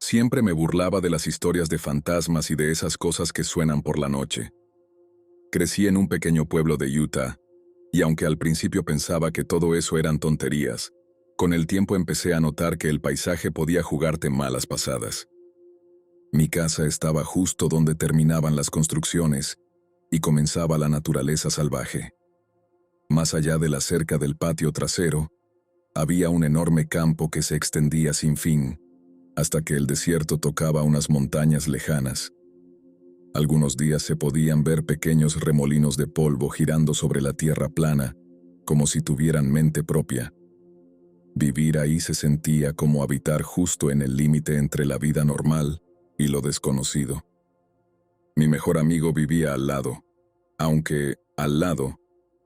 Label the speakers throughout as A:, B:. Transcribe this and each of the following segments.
A: Siempre me burlaba de las historias de fantasmas y de esas cosas que suenan por la noche. Crecí en un pequeño pueblo de Utah, y aunque al principio pensaba que todo eso eran tonterías, con el tiempo empecé a notar que el paisaje podía jugarte malas pasadas. Mi casa estaba justo donde terminaban las construcciones y comenzaba la naturaleza salvaje. Más allá de la cerca del patio trasero, había un enorme campo que se extendía sin fin, hasta que el desierto tocaba unas montañas lejanas. Algunos días se podían ver pequeños remolinos de polvo girando sobre la tierra plana, como si tuvieran mente propia. Vivir ahí se sentía como habitar justo en el límite entre la vida normal y lo desconocido. Mi mejor amigo vivía al lado, aunque, al lado,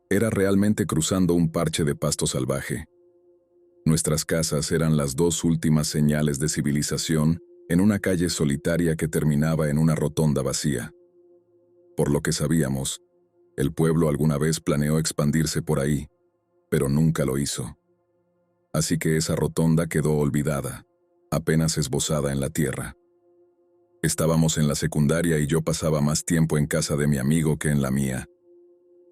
A: era realmente cruzando un parche de pasto salvaje. Nuestras casas eran las dos últimas señales de civilización en una calle solitaria que terminaba en una rotonda vacía. Por lo que sabíamos, el pueblo alguna vez planeó expandirse por ahí, pero nunca lo hizo. Así que esa rotonda quedó olvidada, apenas esbozada en la tierra. Estábamos en la secundaria y yo pasaba más tiempo en casa de mi amigo que en la mía.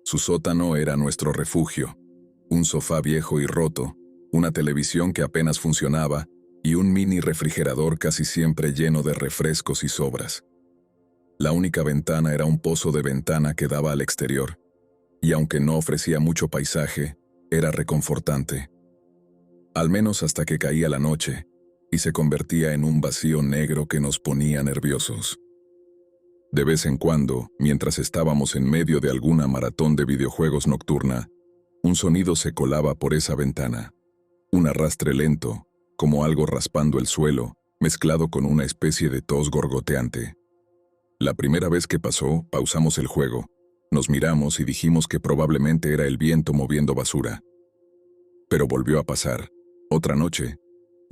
A: Su sótano era nuestro refugio, un sofá viejo y roto, una televisión que apenas funcionaba y un mini refrigerador casi siempre lleno de refrescos y sobras. La única ventana era un pozo de ventana que daba al exterior, y aunque no ofrecía mucho paisaje, era reconfortante. Al menos hasta que caía la noche, y se convertía en un vacío negro que nos ponía nerviosos. De vez en cuando, mientras estábamos en medio de alguna maratón de videojuegos nocturna, un sonido se colaba por esa ventana. Un arrastre lento, como algo raspando el suelo, mezclado con una especie de tos gorgoteante. La primera vez que pasó, pausamos el juego, nos miramos y dijimos que probablemente era el viento moviendo basura. Pero volvió a pasar, otra noche,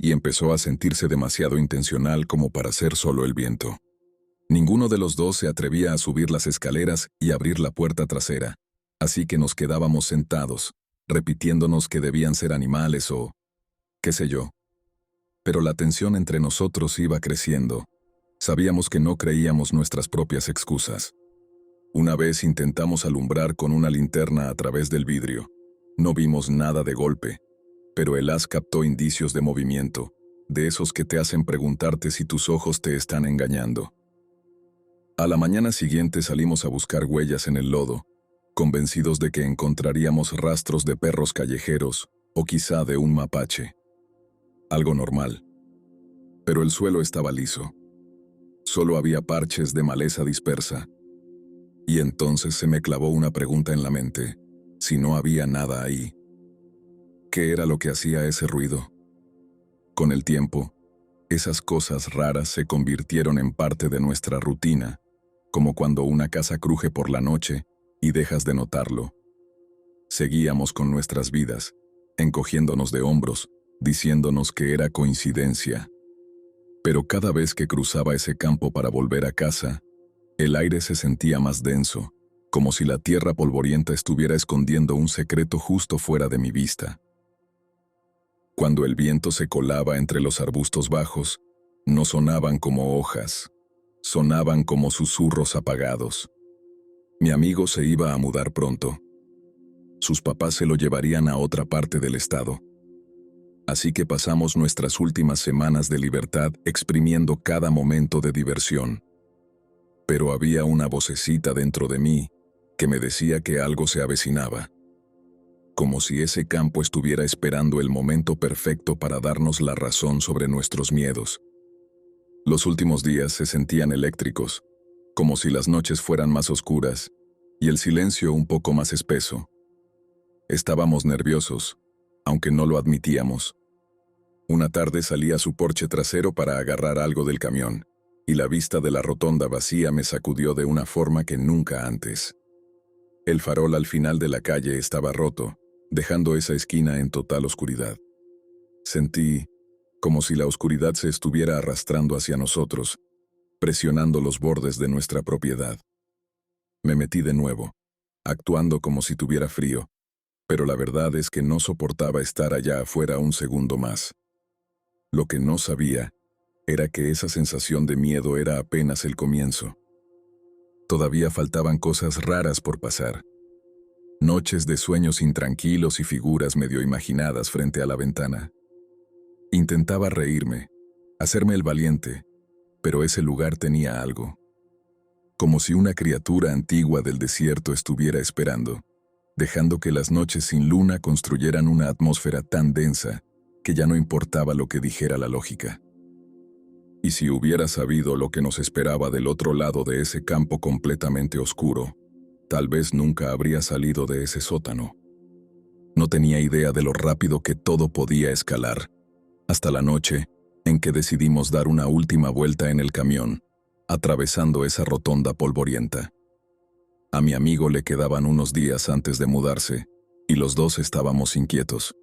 A: y empezó a sentirse demasiado intencional como para ser solo el viento. Ninguno de los dos se atrevía a subir las escaleras y abrir la puerta trasera, así que nos quedábamos sentados, repitiéndonos que debían ser animales o qué sé yo. Pero la tensión entre nosotros iba creciendo. Sabíamos que no creíamos nuestras propias excusas. Una vez intentamos alumbrar con una linterna a través del vidrio. No vimos nada de golpe, pero el haz captó indicios de movimiento, de esos que te hacen preguntarte si tus ojos te están engañando. A la mañana siguiente salimos a buscar huellas en el lodo, convencidos de que encontraríamos rastros de perros callejeros o quizá de un mapache. Algo normal. Pero el suelo estaba liso. Solo había parches de maleza dispersa. Y entonces se me clavó una pregunta en la mente: si no había nada ahí, ¿qué era lo que hacía ese ruido? Con el tiempo, esas cosas raras se convirtieron en parte de nuestra rutina, como cuando una casa cruje por la noche y dejas de notarlo. Seguíamos con nuestras vidas, encogiéndonos de hombros, diciéndonos que era coincidencia. Pero cada vez que cruzaba ese campo para volver a casa, el aire se sentía más denso, como si la tierra polvorienta estuviera escondiendo un secreto justo fuera de mi vista. Cuando el viento se colaba entre los arbustos bajos, no sonaban como hojas, sonaban como susurros apagados. Mi amigo se iba a mudar pronto. Sus papás se lo llevarían a otra parte del estado. Así que pasamos nuestras últimas semanas de libertad exprimiendo cada momento de diversión. Pero había una vocecita dentro de mí que me decía que algo se avecinaba. Como si ese campo estuviera esperando el momento perfecto para darnos la razón sobre nuestros miedos. Los últimos días se sentían eléctricos, como si las noches fueran más oscuras y el silencio un poco más espeso. Estábamos nerviosos, aunque no lo admitíamos. Una tarde salí a su porche trasero para agarrar algo del camión, y la vista de la rotonda vacía me sacudió de una forma que nunca antes. El farol al final de la calle estaba roto, dejando esa esquina en total oscuridad. Sentí como si la oscuridad se estuviera arrastrando hacia nosotros, presionando los bordes de nuestra propiedad. Me metí de nuevo, actuando como si tuviera frío, pero la verdad es que no soportaba estar allá afuera un segundo más. Lo que no sabía era que esa sensación de miedo era apenas el comienzo. Todavía faltaban cosas raras por pasar. Noches de sueños intranquilos y figuras medio imaginadas frente a la ventana. Intentaba reírme, hacerme el valiente, pero ese lugar tenía algo. Como si una criatura antigua del desierto estuviera esperando, dejando que las noches sin luna construyeran una atmósfera tan densa que ya no importaba lo que dijera la lógica. Y si hubiera sabido lo que nos esperaba del otro lado de ese campo completamente oscuro, tal vez nunca habría salido de ese sótano. No tenía idea de lo rápido que todo podía escalar, hasta la noche en que decidimos dar una última vuelta en el camión, atravesando esa rotonda polvorienta. A mi amigo le quedaban unos días antes de mudarse, y los dos estábamos inquietos.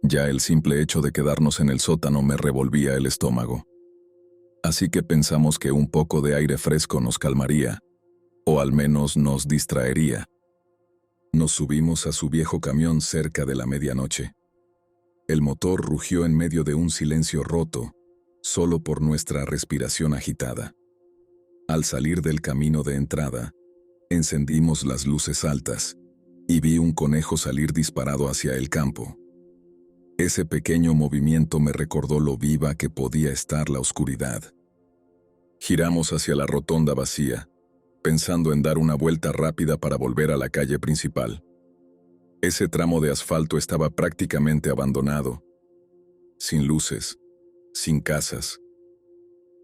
A: Ya el simple hecho de quedarnos en el sótano me revolvía el estómago. Así que pensamos que un poco de aire fresco nos calmaría, o al menos nos distraería. Nos subimos a su viejo camión cerca de la medianoche. El motor rugió en medio de un silencio roto, solo por nuestra respiración agitada. Al salir del camino de entrada, encendimos las luces altas, y vi un conejo salir disparado hacia el campo. Ese pequeño movimiento me recordó lo viva que podía estar la oscuridad. Giramos hacia la rotonda vacía, pensando en dar una vuelta rápida para volver a la calle principal. Ese tramo de asfalto estaba prácticamente abandonado, sin luces, sin casas.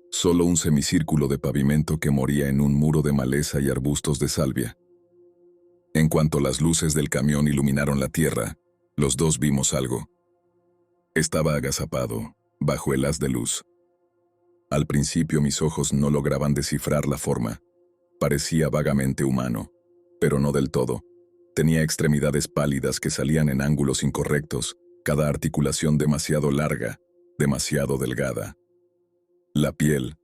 A: Solo un semicírculo de pavimento que moría en un muro de maleza y arbustos de salvia. En cuanto las luces del camión iluminaron la tierra, los dos vimos algo. Estaba agazapado, bajo el haz de luz. Al principio mis ojos no lograban descifrar la forma. Parecía vagamente humano, pero no del todo. Tenía extremidades pálidas que salían en ángulos incorrectos, cada articulación demasiado larga, demasiado delgada. La piel,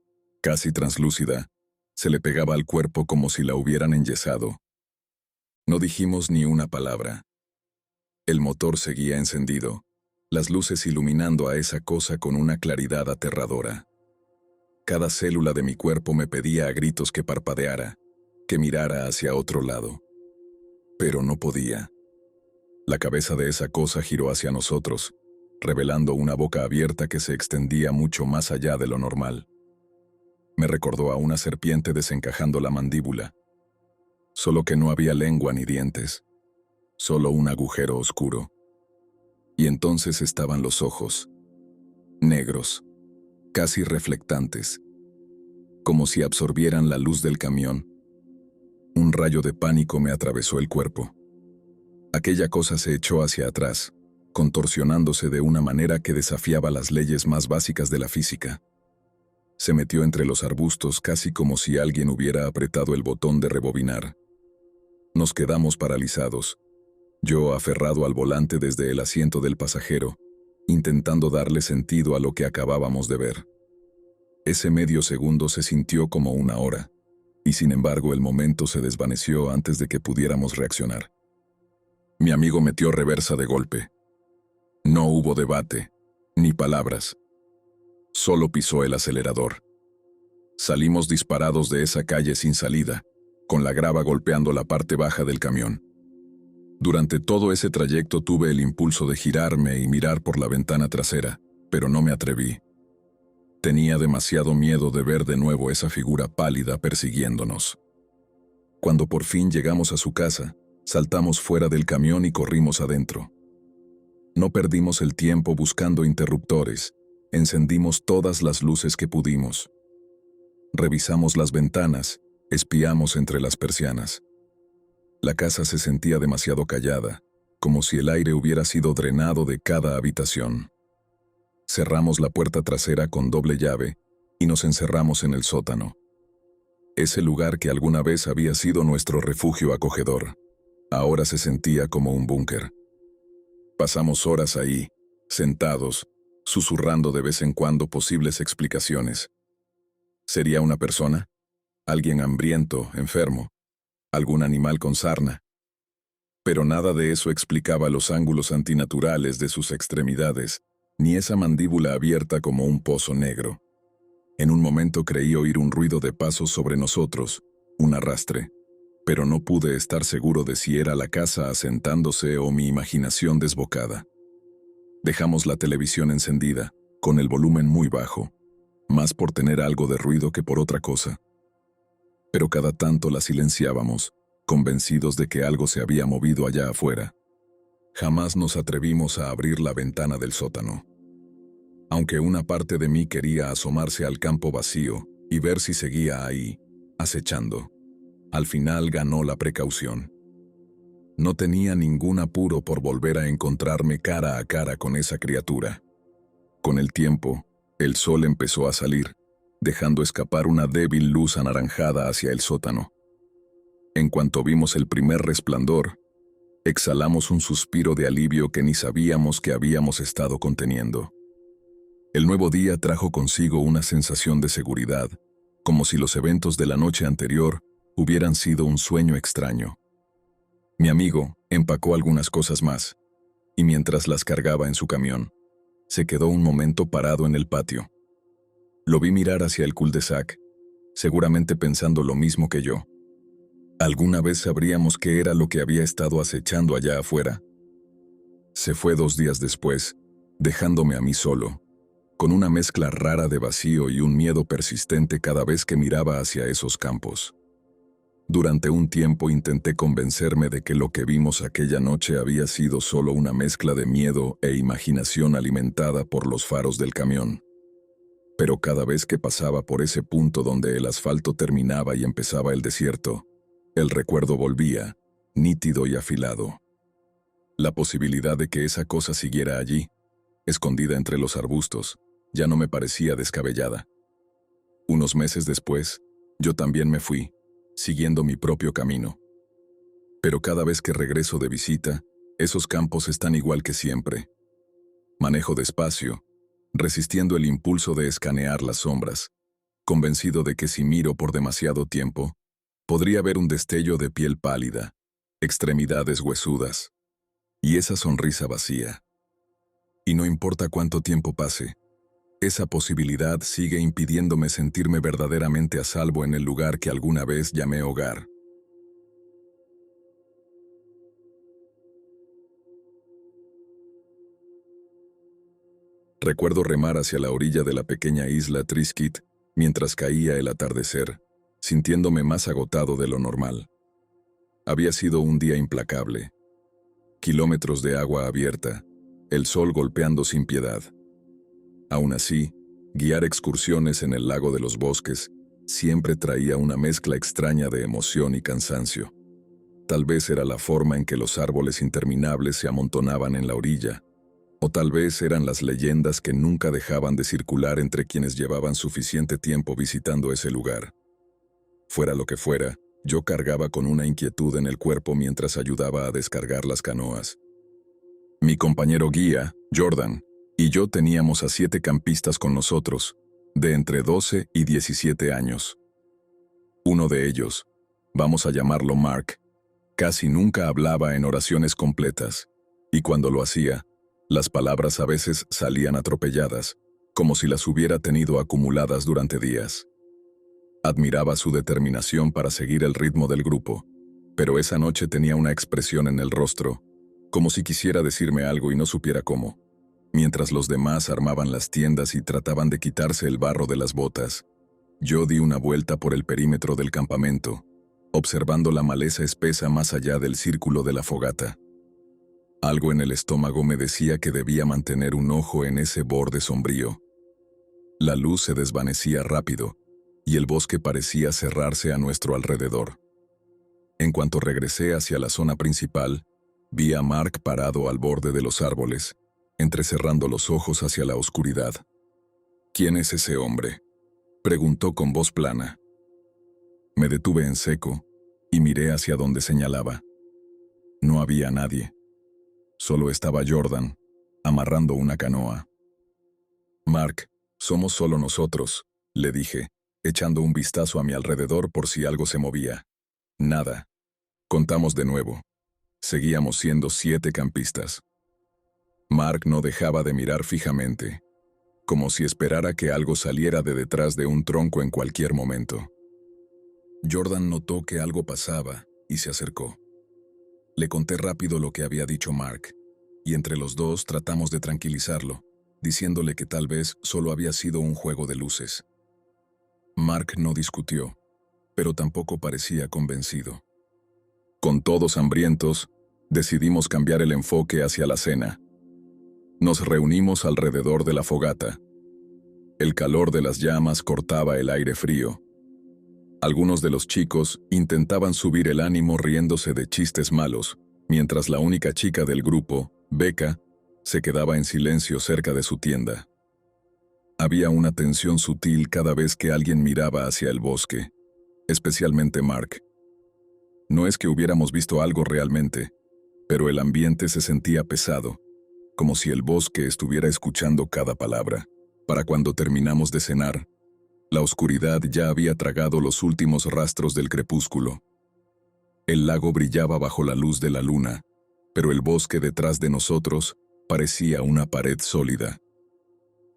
A: casi translúcida, se le pegaba al cuerpo como si la hubieran enyesado. No dijimos ni una palabra. El motor seguía encendido, las luces iluminando a esa cosa con una claridad aterradora. Cada célula de mi cuerpo me pedía a gritos que parpadeara, que mirara hacia otro lado. Pero no podía. La cabeza de esa cosa giró hacia nosotros, revelando una boca abierta que se extendía mucho más allá de lo normal. Me recordó a una serpiente desencajando la mandíbula, solo que no había lengua ni dientes, solo un agujero oscuro. Y entonces estaban los ojos, negros, casi reflectantes, como si absorbieran la luz del camión. Un rayo de pánico me atravesó el cuerpo. Aquella cosa se echó hacia atrás, contorsionándose de una manera que desafiaba las leyes más básicas de la física. Se metió entre los arbustos casi como si alguien hubiera apretado el botón de rebobinar. Nos quedamos paralizados, yo aferrado al volante desde el asiento del pasajero, intentando darle sentido a lo que acabábamos de ver. Ese medio segundo se sintió como una hora, y sin embargo el momento se desvaneció antes de que pudiéramos reaccionar. Mi amigo metió reversa de golpe. No hubo debate, ni palabras. Solo pisó el acelerador. Salimos disparados de esa calle sin salida, con la grava golpeando la parte baja del camión. Durante todo ese trayecto tuve el impulso de girarme y mirar por la ventana trasera, pero no me atreví. Tenía demasiado miedo de ver de nuevo esa figura pálida persiguiéndonos. Cuando por fin llegamos a su casa, saltamos fuera del camión y corrimos adentro. No perdimos el tiempo buscando interruptores, encendimos todas las luces que pudimos. Revisamos las ventanas, espiamos entre las persianas. La casa se sentía demasiado callada, como si el aire hubiera sido drenado de cada habitación. Cerramos la puerta trasera con doble llave y nos encerramos en el sótano. Ese lugar que alguna vez había sido nuestro refugio acogedor, ahora se sentía como un búnker. Pasamos horas ahí, sentados, susurrando de vez en cuando posibles explicaciones. ¿Sería una persona? ¿Alguien hambriento, enfermo? ¿Algún animal con sarna? Pero nada de eso explicaba los ángulos antinaturales de sus extremidades, ni esa mandíbula abierta como un pozo negro. En un momento creí oír un ruido de pasos sobre nosotros, un arrastre, pero no pude estar seguro de si era la casa asentándose o mi imaginación desbocada. Dejamos la televisión encendida, con el volumen muy bajo, más por tener algo de ruido que por otra cosa. Pero cada tanto la silenciábamos, convencidos de que algo se había movido allá afuera. Jamás nos atrevimos a abrir la ventana del sótano. Aunque una parte de mí quería asomarse al campo vacío y ver si seguía ahí, acechando. Al final ganó la precaución. No tenía ningún apuro por volver a encontrarme cara a cara con esa criatura. Con el tiempo, el sol empezó a salir, dejando escapar una débil luz anaranjada hacia el sótano. En cuanto vimos el primer resplandor, exhalamos un suspiro de alivio que ni sabíamos que habíamos estado conteniendo. El nuevo día trajo consigo una sensación de seguridad, como si los eventos de la noche anterior hubieran sido un sueño extraño. Mi amigo empacó algunas cosas más, y mientras las cargaba en su camión, se quedó un momento parado en el patio. Lo vi mirar hacia el cul-de-sac, seguramente pensando lo mismo que yo. ¿Alguna vez sabríamos qué era lo que había estado acechando allá afuera? Se fue 2 días después, dejándome a mí solo, con una mezcla rara de vacío y un miedo persistente cada vez que miraba hacia esos campos. Durante un tiempo intenté convencerme de que lo que vimos aquella noche había sido solo una mezcla de miedo e imaginación alimentada por los faros del camión. Pero cada vez que pasaba por ese punto donde el asfalto terminaba y empezaba el desierto, el recuerdo volvía, nítido y afilado. La posibilidad de que esa cosa siguiera allí, escondida entre los arbustos, ya no me parecía descabellada. Unos meses después, yo también me fui, siguiendo mi propio camino. Pero cada vez que regreso de visita, esos campos están igual que siempre. Manejo despacio, resistiendo el impulso de escanear las sombras, convencido de que si miro por demasiado tiempo, podría ver un destello de piel pálida, extremidades huesudas, y esa sonrisa vacía. Y no importa cuánto tiempo pase, esa posibilidad sigue impidiéndome sentirme verdaderamente a salvo en el lugar que alguna vez llamé hogar. Recuerdo remar hacia la orilla de la pequeña isla Triscuit mientras caía el atardecer, sintiéndome más agotado de lo normal. Había sido un día implacable. Kilómetros de agua abierta, el sol golpeando sin piedad. Aún así, guiar excursiones en el lago de los bosques siempre traía una mezcla extraña de emoción y cansancio. Tal vez era la forma en que los árboles interminables se amontonaban en la orilla, o tal vez eran las leyendas que nunca dejaban de circular entre quienes llevaban suficiente tiempo visitando ese lugar. Fuera lo que fuera, yo cargaba con una inquietud en el cuerpo mientras ayudaba a descargar las canoas. Mi compañero guía, Jordan, y yo teníamos a 7 campistas con nosotros, de entre 12 y 17 años. Uno de ellos, vamos a llamarlo Mark, casi nunca hablaba en oraciones completas, y cuando lo hacía, las palabras a veces salían atropelladas, como si las hubiera tenido acumuladas durante días. Admiraba su determinación para seguir el ritmo del grupo, pero esa noche tenía una expresión en el rostro, como si quisiera decirme algo y no supiera cómo. Mientras los demás armaban las tiendas y trataban de quitarse el barro de las botas, yo di una vuelta por el perímetro del campamento, observando la maleza espesa más allá del círculo de la fogata. Algo en el estómago me decía que debía mantener un ojo en ese borde sombrío. La luz se desvanecía rápido, y el bosque parecía cerrarse a nuestro alrededor. En cuanto regresé hacia la zona principal, vi a Mark parado al borde de los árboles, entrecerrando los ojos hacia la oscuridad. ¿Quién es ese hombre?, preguntó con voz plana. Me detuve en seco y miré hacia donde señalaba. No había nadie. Solo estaba Jordan, amarrando una canoa. Mark, somos solo nosotros, le dije, echando un vistazo a mi alrededor por si algo se movía. Nada. Contamos de nuevo. Seguíamos siendo 7 campistas. Mark no dejaba de mirar fijamente. como si esperara que algo saliera de detrás de un tronco en cualquier momento. Jordan notó que algo pasaba y se acercó. Le conté rápido lo que había dicho Mark, y entre los dos tratamos de tranquilizarlo, diciéndole que tal vez solo había sido un juego de luces. Mark no discutió, pero tampoco parecía convencido. Con todos hambrientos, decidimos cambiar el enfoque hacia la cena. Nos reunimos alrededor de la fogata. El calor de las llamas cortaba el aire frío. Algunos de los chicos intentaban subir el ánimo riéndose de chistes malos, mientras la única chica del grupo, Becca, se quedaba en silencio cerca de su tienda. Había una tensión sutil cada vez que alguien miraba hacia el bosque, especialmente Mark. No es que hubiéramos visto algo realmente, pero el ambiente se sentía pesado, como si el bosque estuviera escuchando cada palabra. Para cuando terminamos de cenar, la oscuridad ya había tragado los últimos rastros del crepúsculo. El lago brillaba bajo la luz de la luna, pero el bosque detrás de nosotros parecía una pared sólida.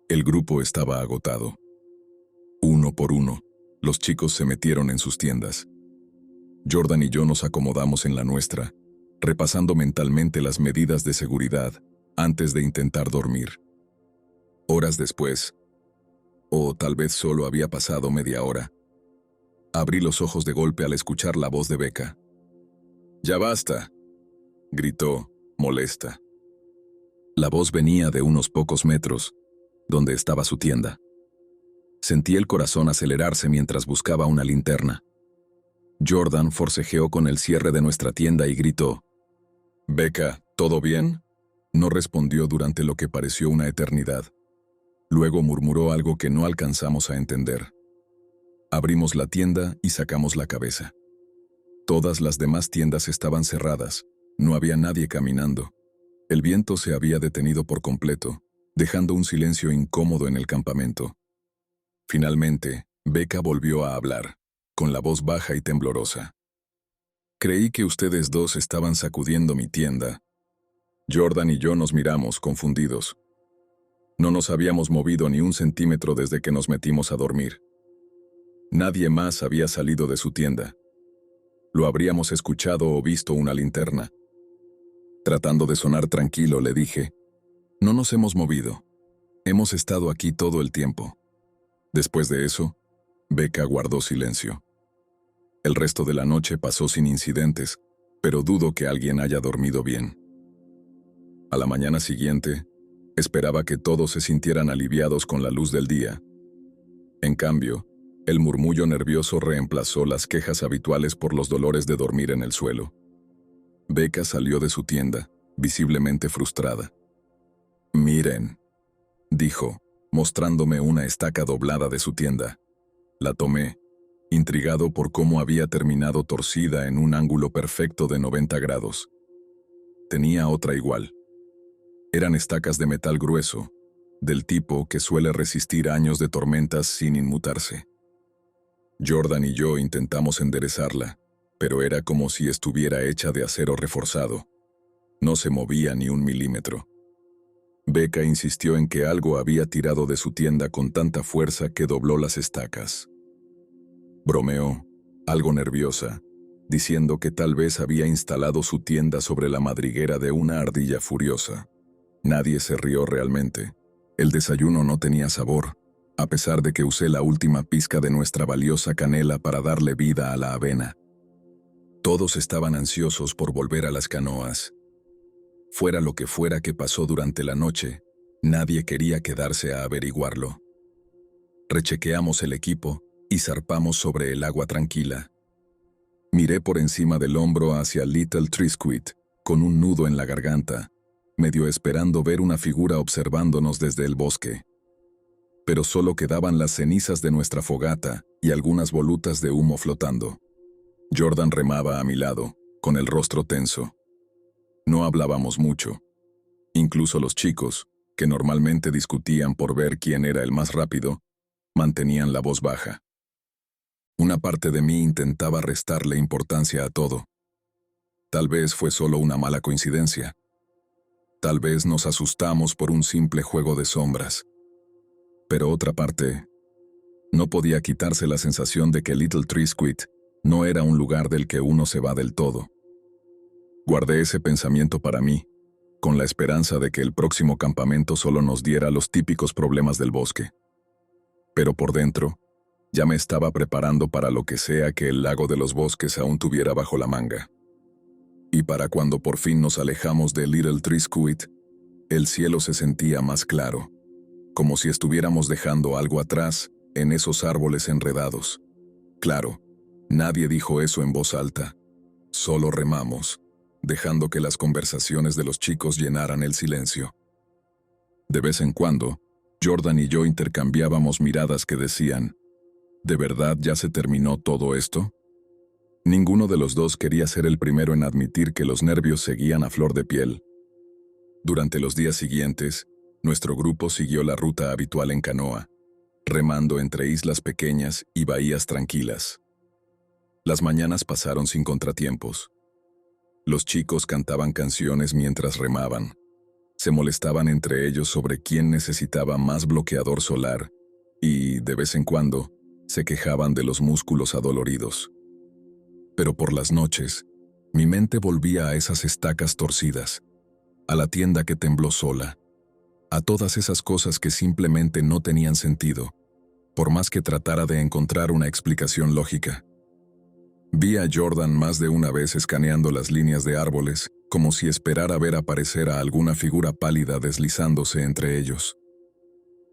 A: El grupo estaba agotado. Uno por uno, los chicos se metieron en sus tiendas. Jordan y yo nos acomodamos en la nuestra, repasando mentalmente las medidas de seguridad antes de intentar dormir. Horas después, o tal vez solo había pasado media hora, abrí los ojos de golpe al escuchar la voz de Becca. «¡Ya basta!», gritó, molesta. La voz venía de unos pocos metros, donde estaba su tienda. Sentí el corazón acelerarse mientras buscaba una linterna. Jordan forcejeó con el cierre de nuestra tienda y gritó. «Becca, ¿todo bien?». No respondió durante lo que pareció una eternidad. Luego murmuró algo que no alcanzamos a entender. Abrimos la tienda y sacamos la cabeza. Todas las demás tiendas estaban cerradas, no había nadie caminando. El viento se había detenido por completo, dejando un silencio incómodo en el campamento. Finalmente, Becca volvió a hablar, con la voz baja y temblorosa. «Creí que ustedes dos estaban sacudiendo mi tienda». Jordan y yo nos miramos confundidos. No nos habíamos movido ni un centímetro desde que nos metimos a dormir. Nadie más había salido de su tienda. Lo habríamos escuchado o visto una linterna. Tratando de sonar tranquilo, le dije, «No nos hemos movido. Hemos estado aquí todo el tiempo». Después de eso, Becca guardó silencio. El resto de la noche pasó sin incidentes, pero dudo que alguien haya dormido bien. A la mañana siguiente, esperaba que todos se sintieran aliviados con la luz del día. En cambio, el murmullo nervioso reemplazó las quejas habituales por los dolores de dormir en el suelo. Becca salió de su tienda, visiblemente frustrada. «Miren», dijo, mostrándome una estaca doblada de su tienda. La tomé, intrigado por cómo había terminado torcida en un ángulo perfecto de 90 grados. Tenía otra igual. Eran estacas de metal grueso, del tipo que suele resistir años de tormentas sin inmutarse. Jordan y yo intentamos enderezarla, pero era como si estuviera hecha de acero reforzado. No se movía ni un milímetro. Becca insistió en que algo había tirado de su tienda con tanta fuerza que dobló las estacas. Bromeó, algo nerviosa, diciendo que tal vez había instalado su tienda sobre la madriguera de una ardilla furiosa. Nadie se rió realmente. El desayuno no tenía sabor, a pesar de que usé la última pizca de nuestra valiosa canela para darle vida a la avena. Todos estaban ansiosos por volver a las canoas. Fuera lo que fuera que pasó durante la noche, nadie quería quedarse a averiguarlo. Rechequeamos el equipo y zarpamos sobre el agua tranquila. Miré por encima del hombro hacia Little Triscuit, con un nudo en la garganta, medio esperando ver una figura observándonos desde el bosque. Pero solo quedaban las cenizas de nuestra fogata y algunas volutas de humo flotando. Jordan remaba a mi lado, con el rostro tenso. No hablábamos mucho. Incluso los chicos, que normalmente discutían por ver quién era el más rápido, mantenían la voz baja. Una parte de mí intentaba restarle importancia a todo. Tal vez fue solo una mala coincidencia. Tal vez nos asustamos por un simple juego de sombras. Pero otra parte, no podía quitarse la sensación de que Little Triscuit no era un lugar del que uno se va del todo. Guardé ese pensamiento para mí, con la esperanza de que el próximo campamento solo nos diera los típicos problemas del bosque. Pero por dentro, ya me estaba preparando para lo que sea que el lago de los bosques aún tuviera bajo la manga. Y para cuando por fin nos alejamos de Little Triscuit, el cielo se sentía más claro, como si estuviéramos dejando algo atrás en esos árboles enredados. Claro, nadie dijo eso en voz alta. Solo remamos, dejando que las conversaciones de los chicos llenaran el silencio. De vez en cuando, Jordan y yo intercambiábamos miradas que decían, ¿de verdad ya se terminó todo esto? Ninguno de los dos quería ser el primero en admitir que los nervios seguían a flor de piel. Durante los días siguientes, nuestro grupo siguió la ruta habitual en canoa, remando entre islas pequeñas y bahías tranquilas. Las mañanas pasaron sin contratiempos. Los chicos cantaban canciones mientras remaban. Se molestaban entre ellos sobre quién necesitaba más bloqueador solar y, de vez en cuando, se quejaban de los músculos adoloridos. Pero por las noches, mi mente volvía a esas estacas torcidas, a la tienda que tembló sola, a todas esas cosas que simplemente no tenían sentido, por más que tratara de encontrar una explicación lógica. Vi a Jordan más de una vez escaneando las líneas de árboles, como si esperara ver aparecer a alguna figura pálida deslizándose entre ellos.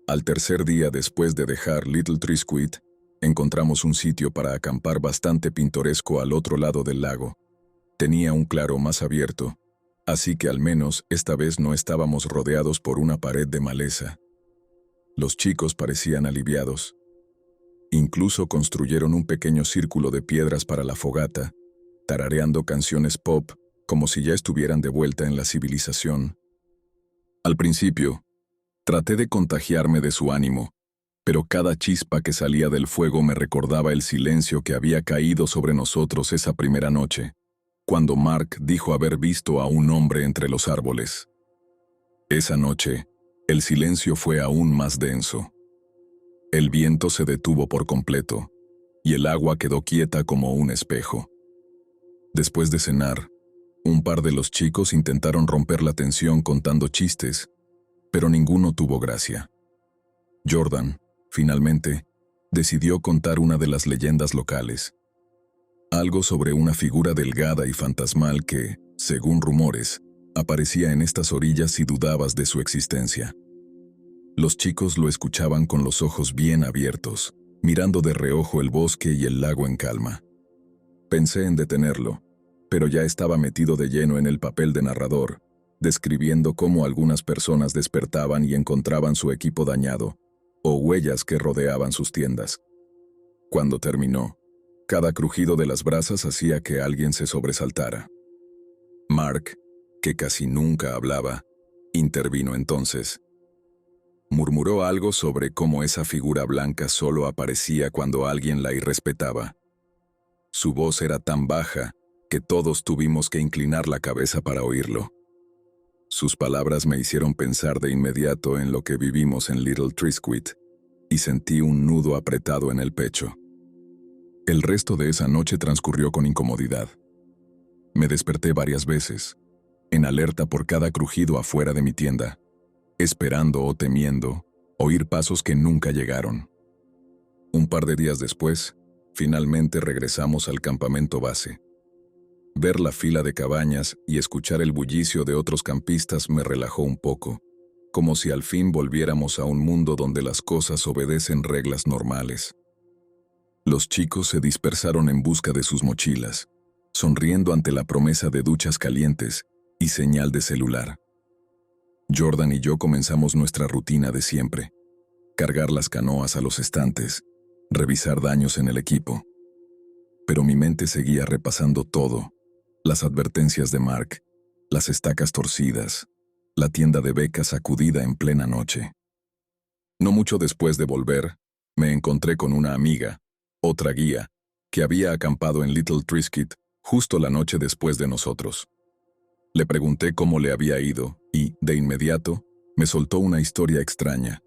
A: Al tercer día después de dejar Little Triscuit, encontramos un sitio para acampar bastante pintoresco al otro lado del lago. Tenía un claro más abierto, así que al menos esta vez no estábamos rodeados por una pared de maleza. Los chicos parecían aliviados. Incluso construyeron un pequeño círculo de piedras para la fogata, tarareando canciones pop como si ya estuvieran de vuelta en la civilización. Al principio, traté de contagiarme de su ánimo, pero cada chispa que salía del fuego me recordaba el silencio que había caído sobre nosotros esa primera noche, cuando Mark dijo haber visto a un hombre entre los árboles. Esa noche, el silencio fue aún más denso. El viento se detuvo por completo, y el agua quedó quieta como un espejo. Después de cenar, un par de los chicos intentaron romper la tensión contando chistes, pero ninguno tuvo gracia. Jordan, finalmente, decidió contar una de las leyendas locales. Algo sobre una figura delgada y fantasmal que, según rumores, aparecía en estas orillas si dudabas de su existencia. Los chicos lo escuchaban con los ojos bien abiertos, mirando de reojo el bosque y el lago en calma. Pensé en detenerlo, pero ya estaba metido de lleno en el papel de narrador, describiendo cómo algunas personas despertaban y encontraban su equipo dañado, o huellas que rodeaban sus tiendas. Cuando terminó, cada crujido de las brasas hacía que alguien se sobresaltara. Mark, que casi nunca hablaba, intervino entonces. Murmuró algo sobre cómo esa figura blanca solo aparecía cuando alguien la irrespetaba. Su voz era tan baja que todos tuvimos que inclinar la cabeza para oírlo. Sus palabras me hicieron pensar de inmediato en lo que vivimos en Little Triscuit, y sentí un nudo apretado en el pecho. El resto de esa noche transcurrió con incomodidad. Me desperté varias veces, en alerta por cada crujido afuera de mi tienda, esperando o temiendo oír pasos que nunca llegaron. Un par de días después, finalmente regresamos al campamento base. Ver la fila de cabañas y escuchar el bullicio de otros campistas me relajó un poco, como si al fin volviéramos a un mundo donde las cosas obedecen reglas normales. Los chicos se dispersaron en busca de sus mochilas, sonriendo ante la promesa de duchas calientes y señal de celular. Jordan y yo comenzamos nuestra rutina de siempre: cargar las canoas a los estantes, revisar daños en el equipo. Pero mi mente seguía repasando todo: las advertencias de Mark, las estacas torcidas, la tienda de becas sacudida en plena noche. No mucho después de volver, me encontré con una amiga, otra guía, que había acampado en Little Triscuit justo la noche después de nosotros. Le pregunté cómo le había ido y, de inmediato, me soltó una historia extraña.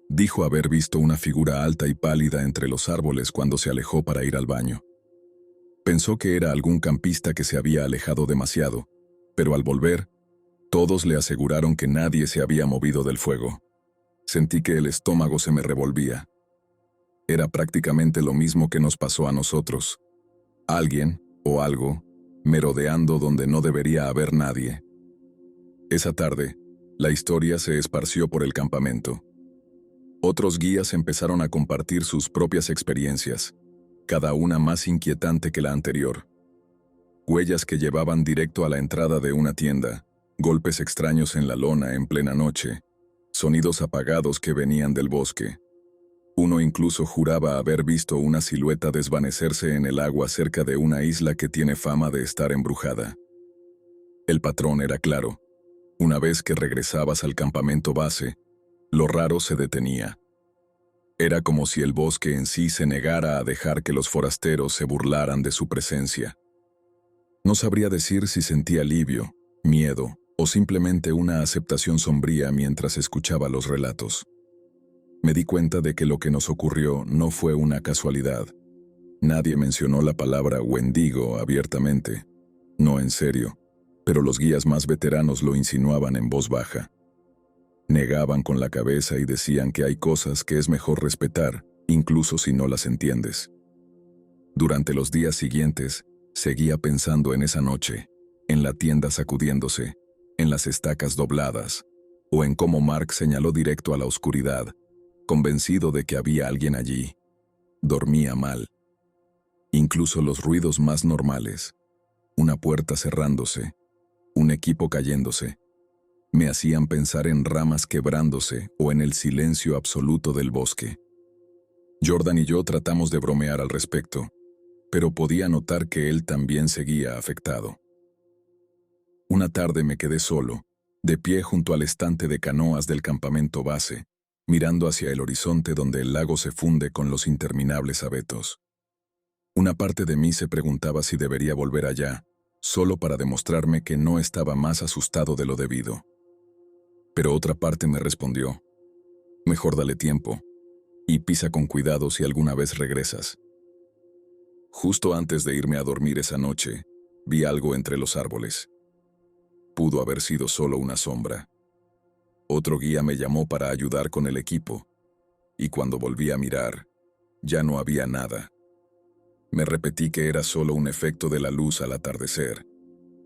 A: Dijo haber visto una figura alta y pálida entre los árboles cuando se alejó para ir al baño. Pensó que era algún campista que se había alejado demasiado, pero al volver, todos le aseguraron que nadie se había movido del fuego. Sentí que el estómago se me revolvía. Era prácticamente lo mismo que nos pasó a nosotros. Alguien, o algo, merodeando donde no debería haber nadie. Esa tarde, la historia se esparció por el campamento. Otros guías empezaron a compartir sus propias experiencias, cada una más inquietante que la anterior. Huellas que llevaban directo a la entrada de una tienda, golpes extraños en la lona en plena noche, sonidos apagados que venían del bosque. Uno incluso juraba haber visto una silueta desvanecerse en el agua cerca de una isla que tiene fama de estar embrujada. El patrón era claro. Una vez que regresabas al campamento base, lo raro se detenía. Era como si el bosque en sí se negara a dejar que los forasteros se burlaran de su presencia. No sabría decir si sentía alivio, miedo o simplemente una aceptación sombría mientras escuchaba los relatos. Me di cuenta de que lo que nos ocurrió no fue una casualidad. Nadie mencionó la palabra Wendigo abiertamente. No en serio, pero los guías más veteranos lo insinuaban en voz baja. Negaban con la cabeza y decían que hay cosas que es mejor respetar, incluso si no las entiendes. Durante los días siguientes, seguía pensando en esa noche, en la tienda sacudiéndose, en las estacas dobladas, o en cómo Mark señaló directo a la oscuridad, convencido de que había alguien allí. Dormía mal. Incluso los ruidos más normales, una puerta cerrándose, un equipo cayéndose, me hacían pensar en ramas quebrándose o en el silencio absoluto del bosque. Jordan y yo tratamos de bromear al respecto, pero podía notar que él también seguía afectado. Una tarde me quedé solo, de pie junto al estante de canoas del campamento base, mirando hacia el horizonte donde el lago se funde con los interminables abetos. Una parte de mí se preguntaba si debería volver allá, solo para demostrarme que no estaba más asustado de lo debido. Pero otra parte me respondió, mejor dale tiempo, y pisa con cuidado si alguna vez regresas. Justo antes de irme a dormir esa noche, vi algo entre los árboles. Pudo haber sido solo una sombra. Otro guía me llamó para ayudar con el equipo, y cuando volví a mirar, ya no había nada. Me repetí que era solo un efecto de la luz al atardecer,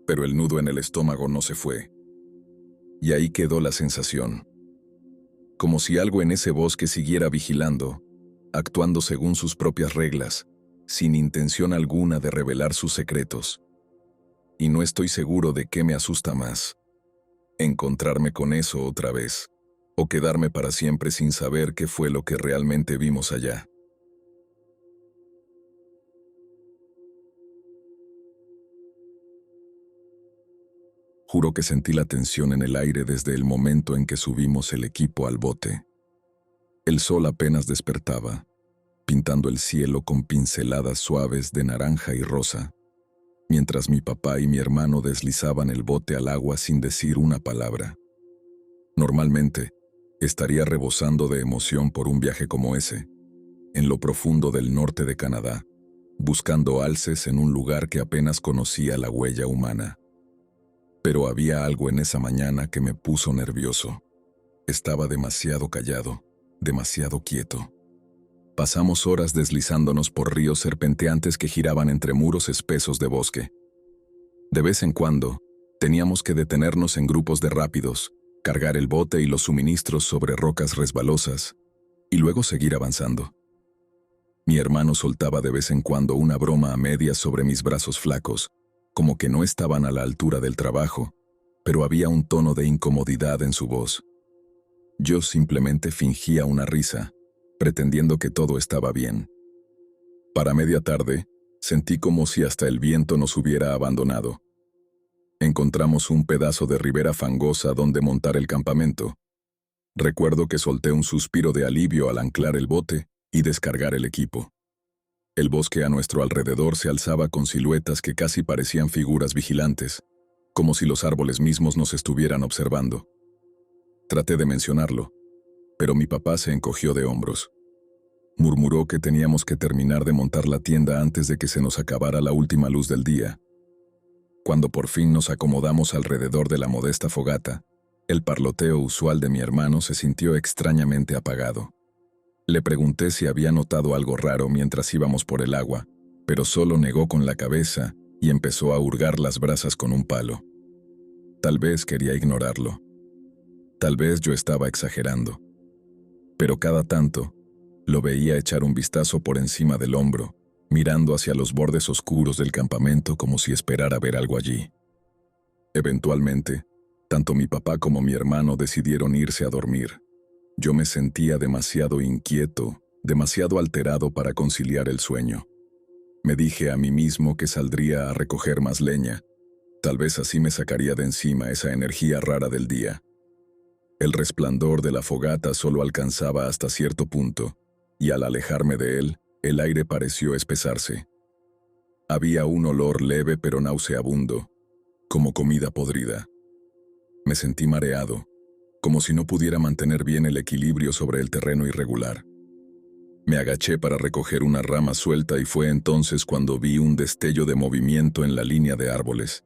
A: pero el nudo en el estómago no se fue. Y ahí quedó la sensación. Como si algo en ese bosque siguiera vigilando, actuando según sus propias reglas, sin intención alguna de revelar sus secretos. Y no estoy seguro de qué me asusta más. Encontrarme con eso otra vez, o quedarme para siempre sin saber qué fue lo que realmente vimos allá. Juro que sentí la tensión en el aire desde el momento en que subimos el equipo al bote. El sol apenas despertaba, pintando el cielo con pinceladas suaves de naranja y rosa, mientras mi papá y mi hermano deslizaban el bote al agua sin decir una palabra. Normalmente, estaría rebosando de emoción por un viaje como ese, en lo profundo del norte de Canadá, buscando alces en un lugar que apenas conocía la huella humana. Pero había algo en esa mañana que me puso nervioso. Estaba demasiado callado, demasiado quieto. Pasamos horas deslizándonos por ríos serpenteantes que giraban entre muros espesos de bosque. De vez en cuando, teníamos que detenernos en grupos de rápidos, cargar el bote y los suministros sobre rocas resbalosas, y luego seguir avanzando. Mi hermano soltaba de vez en cuando una broma a medias sobre mis brazos flacos, como que no estaban a la altura del trabajo, pero había un tono de incomodidad en su voz. Yo simplemente fingía una risa, pretendiendo que todo estaba bien. Para media tarde, sentí como si hasta el viento nos hubiera abandonado. Encontramos un pedazo de ribera fangosa donde montar el campamento. Recuerdo que solté un suspiro de alivio al anclar el bote y descargar el equipo. El bosque a nuestro alrededor se alzaba con siluetas que casi parecían figuras vigilantes, como si los árboles mismos nos estuvieran observando. Traté de mencionarlo, Pero mi papá se encogió de hombros. Murmuró que teníamos que terminar de montar la tienda antes de que se nos acabara la última luz del día. Cuando por fin nos acomodamos alrededor de la modesta fogata, el parloteo usual de mi hermano se sintió extrañamente apagado. Le pregunté si había notado algo raro mientras íbamos por el agua, pero solo negó con la cabeza y empezó a hurgar las brasas con un palo. Tal vez quería ignorarlo. Tal vez yo estaba exagerando. Pero cada tanto, lo veía echar un vistazo por encima del hombro, mirando hacia los bordes oscuros del campamento como si esperara ver algo allí. Eventualmente, tanto mi papá como mi hermano decidieron irse a dormir. Yo me sentía demasiado inquieto, demasiado alterado para conciliar el sueño. Me dije a mí mismo que saldría a recoger más leña. Tal vez así me sacaría de encima esa energía rara del día. El resplandor de la fogata solo alcanzaba hasta cierto punto, y al alejarme de él, el aire pareció espesarse. Había un olor leve pero nauseabundo, como comida podrida. Me sentí mareado, como si no pudiera mantener bien el equilibrio sobre el terreno irregular. Me agaché para recoger una rama suelta y fue entonces cuando vi un destello de movimiento en la línea de árboles.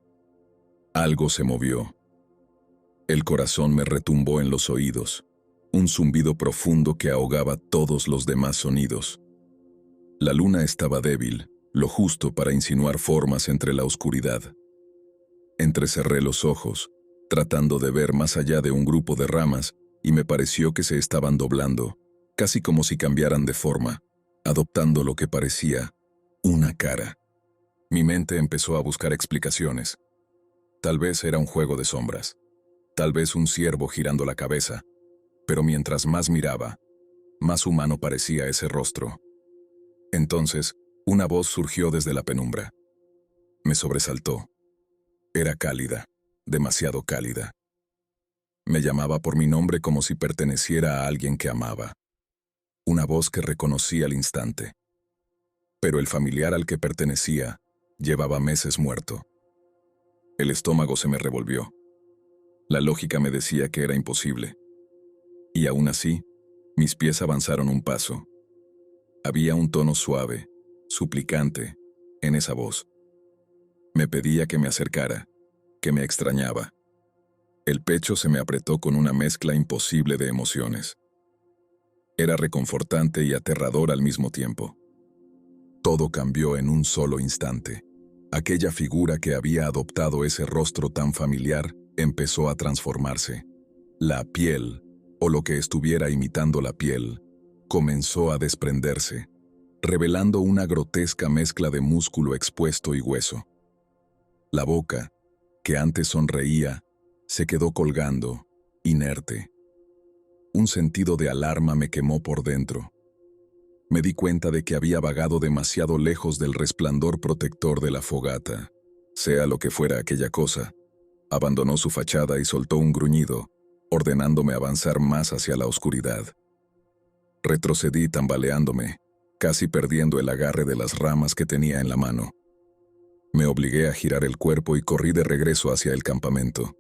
A: Algo se movió. El corazón me retumbó en los oídos, un zumbido profundo que ahogaba todos los demás sonidos. La luna estaba débil, lo justo para insinuar formas entre la oscuridad. Entrecerré los ojos, tratando de ver más allá de un grupo de ramas, y me pareció que se estaban doblando, casi como si cambiaran de forma, adoptando lo que parecía una cara. Mi mente empezó a buscar explicaciones. Tal vez era un juego de sombras, tal vez un ciervo girando la cabeza, pero mientras más miraba, más humano parecía ese rostro. Entonces, una voz surgió desde la penumbra. Me sobresaltó. Era cálida, demasiado cálida. Me llamaba por mi nombre como si perteneciera a alguien que amaba. Una voz que reconocí al instante. Pero el familiar al que pertenecía llevaba meses muerto. El estómago se me revolvió. La lógica me decía que era imposible. Y aún así, mis pies avanzaron un paso. Había un tono suave, suplicante, en esa voz. Me pedía que me acercara, que me extrañaba. El pecho se me apretó con una mezcla imposible de emociones. Era reconfortante y aterrador al mismo tiempo. Todo cambió en un solo instante. Aquella figura que había adoptado ese rostro tan familiar empezó a transformarse. La piel, o lo que estuviera imitando la piel, comenzó a desprenderse, revelando una grotesca mezcla de músculo expuesto y hueso. La boca, que antes sonreía, se quedó colgando, inerte. Un sentido de alarma me quemó por dentro. Me di cuenta de que había vagado demasiado lejos del resplandor protector de la fogata. Sea lo que fuera aquella cosa, abandonó su fachada y soltó un gruñido, ordenándome avanzar más hacia la oscuridad. Retrocedí tambaleándome, casi perdiendo el agarre de las ramas que tenía en la mano. Me obligué a girar el cuerpo y corrí de regreso hacia el campamento.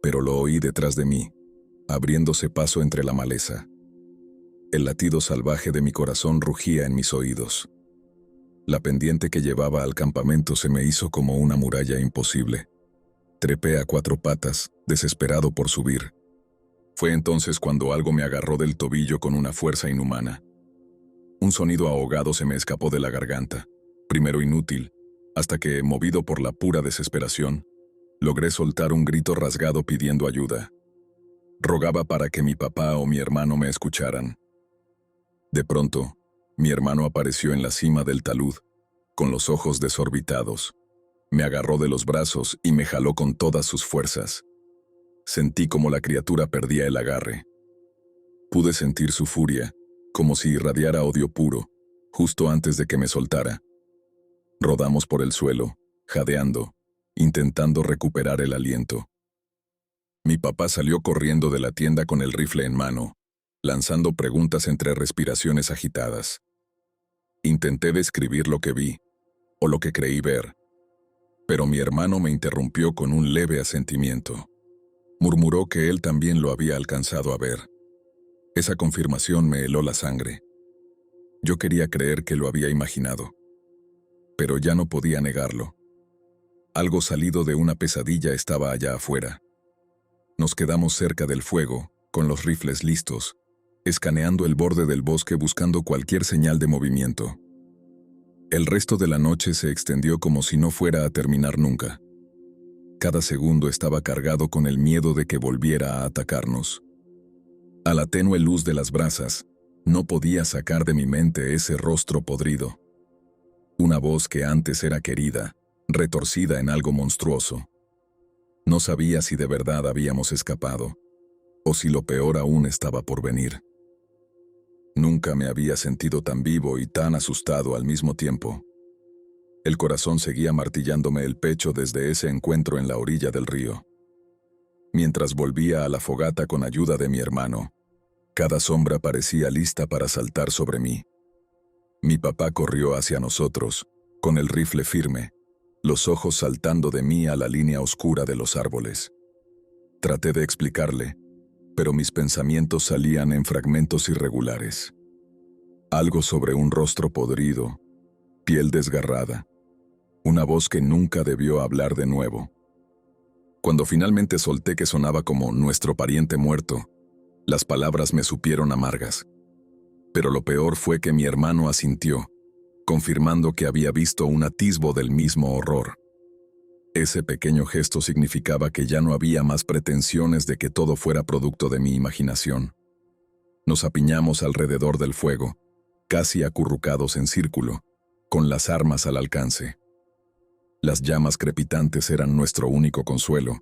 A: Pero lo oí detrás de mí, abriéndose paso entre la maleza. El latido salvaje de mi corazón rugía en mis oídos. La pendiente que llevaba al campamento se me hizo como una muralla imposible. Trepé a 4 patas, desesperado por subir. Fue entonces cuando algo me agarró del tobillo con una fuerza inhumana. Un sonido ahogado se me escapó de la garganta, primero inútil, hasta que, movido por la pura desesperación, logré soltar un grito rasgado pidiendo ayuda. Rogaba para que mi papá o mi hermano me escucharan. De pronto, mi hermano apareció en la cima del talud, con los ojos desorbitados. Me agarró de los brazos y me jaló con todas sus fuerzas. Sentí como la criatura perdía el agarre. Pude sentir su furia, como si irradiara odio puro, justo antes de que me soltara. Rodamos por el suelo, jadeando, intentando recuperar el aliento. Mi papá salió corriendo de la tienda con el rifle en mano, lanzando preguntas entre respiraciones agitadas. Intenté describir lo que vi, o lo que creí ver, pero mi hermano me interrumpió con un leve asentimiento. Murmuró que él también lo había alcanzado a ver. Esa confirmación me heló la sangre. Yo quería creer que lo había imaginado, pero ya no podía negarlo. Algo salido de una pesadilla estaba allá afuera. Nos quedamos cerca del fuego, con los rifles listos, escaneando el borde del bosque buscando cualquier señal de movimiento. El resto de la noche se extendió como si no fuera a terminar nunca. Cada segundo estaba cargado con el miedo de que volviera a atacarnos. A la tenue luz de las brasas, no podía sacar de mi mente ese rostro podrido. Una voz que antes era querida, retorcida en algo monstruoso. No sabía si de verdad habíamos escapado, o si lo peor aún estaba por venir. Nunca me había sentido tan vivo y tan asustado al mismo tiempo. El corazón seguía martillándome el pecho desde ese encuentro en la orilla del río. Mientras volvía a la fogata con ayuda de mi hermano, cada sombra parecía lista para saltar sobre mí. Mi papá corrió hacia nosotros, con el rifle firme, los ojos saltando de mí a la línea oscura de los árboles. Traté de explicarle, pero mis pensamientos salían en fragmentos irregulares. Algo sobre un rostro podrido, piel desgarrada, una voz que nunca debió hablar de nuevo. Cuando finalmente solté que sonaba como nuestro pariente muerto, las palabras me supieron amargas. Pero lo peor fue que mi hermano asintió, confirmando que había visto un atisbo del mismo horror. Ese pequeño gesto significaba que ya no había más pretensiones de que todo fuera producto de mi imaginación. Nos apiñamos alrededor del fuego, casi acurrucados en círculo, con las armas al alcance. Las llamas crepitantes eran nuestro único consuelo,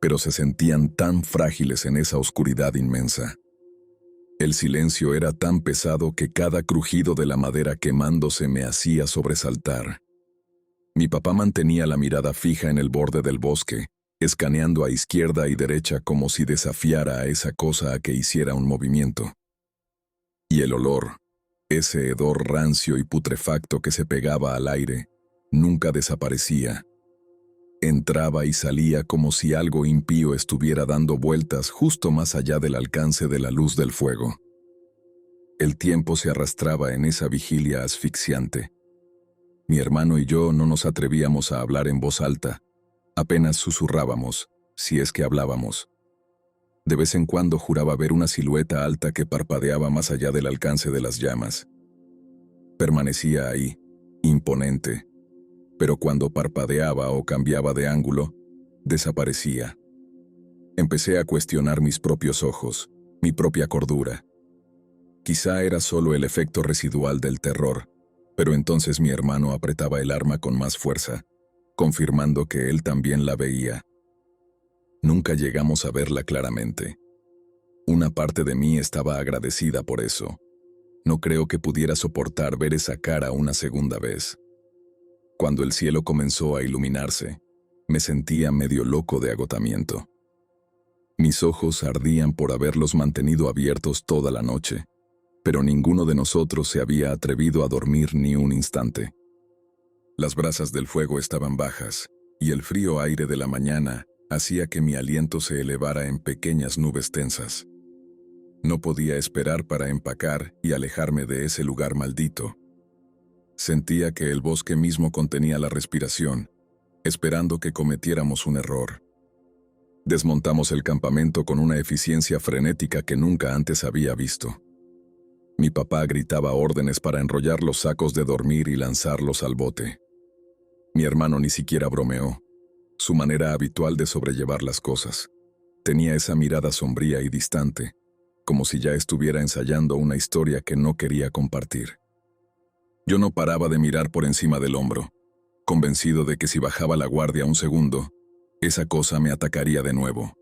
A: pero se sentían tan frágiles en esa oscuridad inmensa. El silencio era tan pesado que cada crujido de la madera quemándose me hacía sobresaltar. Mi papá mantenía la mirada fija en el borde del bosque, escaneando a izquierda y derecha como si desafiara a esa cosa a que hiciera un movimiento. Y el olor, ese hedor rancio y putrefacto que se pegaba al aire, nunca desaparecía. Entraba y salía como si algo impío estuviera dando vueltas justo más allá del alcance de la luz del fuego. El tiempo se arrastraba en esa vigilia asfixiante. Mi hermano y yo no nos atrevíamos a hablar en voz alta, apenas susurrábamos, si es que hablábamos. De vez en cuando juraba ver una silueta alta que parpadeaba más allá del alcance de las llamas. Permanecía ahí, imponente, pero cuando parpadeaba o cambiaba de ángulo, desaparecía. Empecé a cuestionar mis propios ojos, mi propia cordura. Quizá era solo el efecto residual del terror, pero entonces mi hermano apretaba el arma con más fuerza, confirmando que él también la veía. Nunca llegamos a verla claramente. Una parte de mí estaba agradecida por eso. No creo que pudiera soportar ver esa cara una segunda vez. Cuando el cielo comenzó a iluminarse, me sentía medio loco de agotamiento. Mis ojos ardían por haberlos mantenido abiertos toda la noche, pero ninguno de nosotros se había atrevido a dormir ni un instante. Las brasas del fuego estaban bajas, y el frío aire de la mañana hacía que mi aliento se elevara en pequeñas nubes tensas. No podía esperar para empacar y alejarme de ese lugar maldito. Sentía que el bosque mismo contenía la respiración, esperando que cometiéramos un error. Desmontamos el campamento con una eficiencia frenética que nunca antes había visto. Mi papá gritaba órdenes para enrollar los sacos de dormir y lanzarlos al bote. Mi hermano ni siquiera bromeó, su manera habitual de sobrellevar las cosas. Tenía esa mirada sombría y distante, como si ya estuviera ensayando una historia que no quería compartir. Yo no paraba de mirar por encima del hombro, convencido de que si bajaba la guardia un segundo, esa cosa me atacaría de nuevo.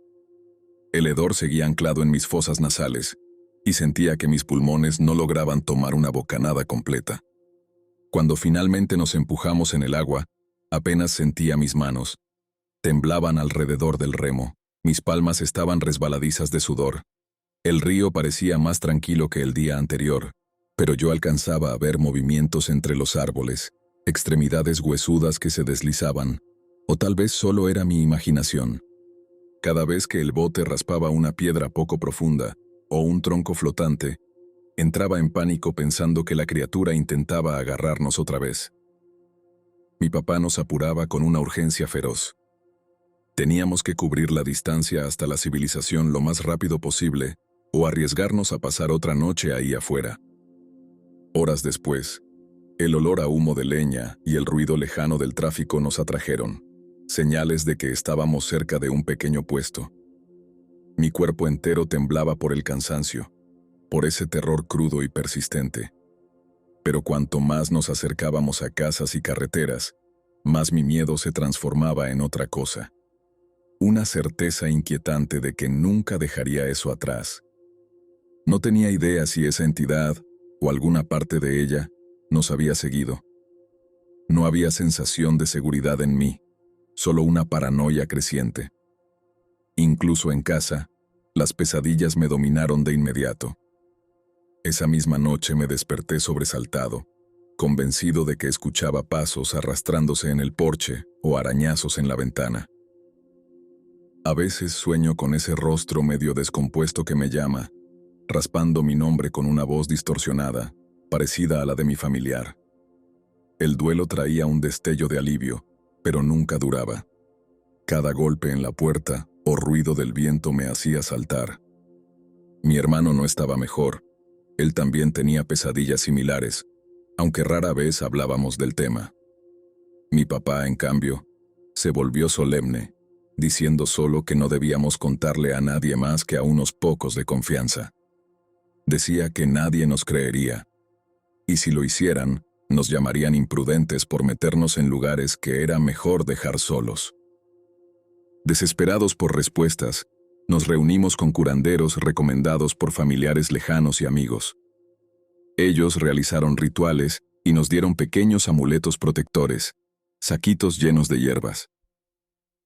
A: El hedor seguía anclado en mis fosas nasales, y sentía que mis pulmones no lograban tomar una bocanada completa. Cuando finalmente nos empujamos en el agua, apenas sentía mis manos. Temblaban alrededor del remo, mis palmas estaban resbaladizas de sudor. El río parecía más tranquilo que el día anterior, pero yo alcanzaba a ver movimientos entre los árboles, extremidades huesudas que se deslizaban, o tal vez solo era mi imaginación. Cada vez que el bote raspaba una piedra poco profunda, o un tronco flotante, entraba en pánico pensando que la criatura intentaba agarrarnos otra vez. Mi papá nos apuraba con una urgencia feroz. Teníamos que cubrir la distancia hasta la civilización lo más rápido posible o arriesgarnos a pasar otra noche ahí afuera. Horas después, el olor a humo de leña y el ruido lejano del tráfico nos atrajeron, señales de que estábamos cerca de un pequeño puesto. Mi cuerpo entero temblaba por el cansancio, por ese terror crudo y persistente. Pero cuanto más nos acercábamos a casas y carreteras, más mi miedo se transformaba en otra cosa. Una certeza inquietante de que nunca dejaría eso atrás. No tenía idea si esa entidad, o alguna parte de ella, nos había seguido. No había sensación de seguridad en mí, solo una paranoia creciente. Incluso en casa, las pesadillas me dominaron de inmediato. Esa misma noche me desperté sobresaltado, convencido de que escuchaba pasos arrastrándose en el porche o arañazos en la ventana. A veces sueño con ese rostro medio descompuesto que me llama, raspando mi nombre con una voz distorsionada, parecida a la de mi familiar. El duelo traía un destello de alivio, pero nunca duraba. Cada golpe en la puerta o ruido del viento me hacía saltar. Mi hermano no estaba mejor. Él también tenía pesadillas similares, aunque rara vez hablábamos del tema. Mi papá, en cambio, se volvió solemne, diciendo solo que no debíamos contarle a nadie más que a unos pocos de confianza. Decía que nadie nos creería, y si lo hicieran, nos llamarían imprudentes por meternos en lugares que era mejor dejar solos. Desesperados por respuestas, nos reunimos con curanderos recomendados por familiares lejanos y amigos. Ellos realizaron rituales y nos dieron pequeños amuletos protectores, saquitos llenos de hierbas.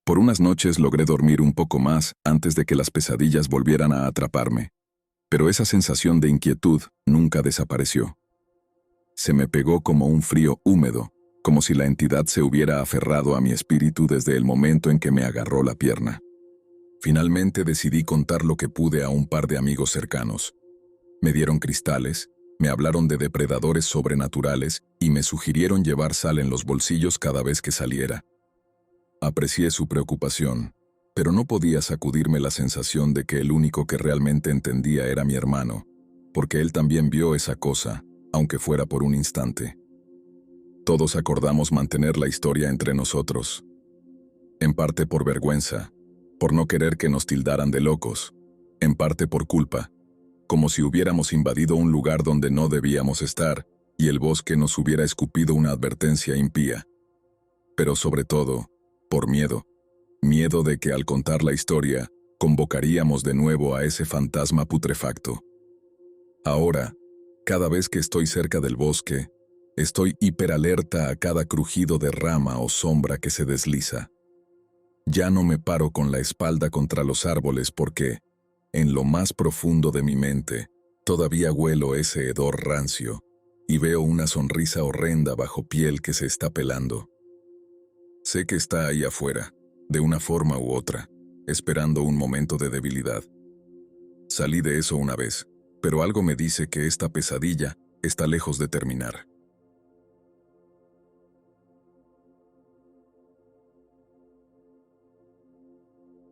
A: Por unas noches logré dormir un poco más antes de que las pesadillas volvieran a atraparme, pero esa sensación de inquietud nunca desapareció. Se me pegó como un frío húmedo, como si la entidad se hubiera aferrado a mi espíritu desde el momento en que me agarró la pierna. Finalmente decidí contar lo que pude a un par de amigos cercanos. Me dieron cristales, me hablaron de depredadores sobrenaturales y me sugirieron llevar sal en los bolsillos cada vez que saliera. Aprecié su preocupación, pero no podía sacudirme la sensación de que el único que realmente entendía era mi hermano, porque él también vio esa cosa, aunque fuera por un instante. Todos acordamos mantener la historia entre nosotros, en parte por vergüenza, por no querer que nos tildaran de locos, en parte por culpa, como si hubiéramos invadido un lugar donde no debíamos estar y el bosque nos hubiera escupido una advertencia impía. Pero sobre todo, por miedo de que al contar la historia, convocaríamos de nuevo a ese fantasma putrefacto. Ahora, cada vez que estoy cerca del bosque, estoy hiperalerta a cada crujido de rama o sombra que se desliza. Ya no me paro con la espalda contra los árboles porque, en lo más profundo de mi mente, todavía huelo ese hedor rancio y veo una sonrisa horrenda bajo piel que se está pelando. Sé que está ahí afuera, de una forma u otra, esperando un momento de debilidad. Salí de eso una vez, pero algo me dice que esta pesadilla está lejos de terminar.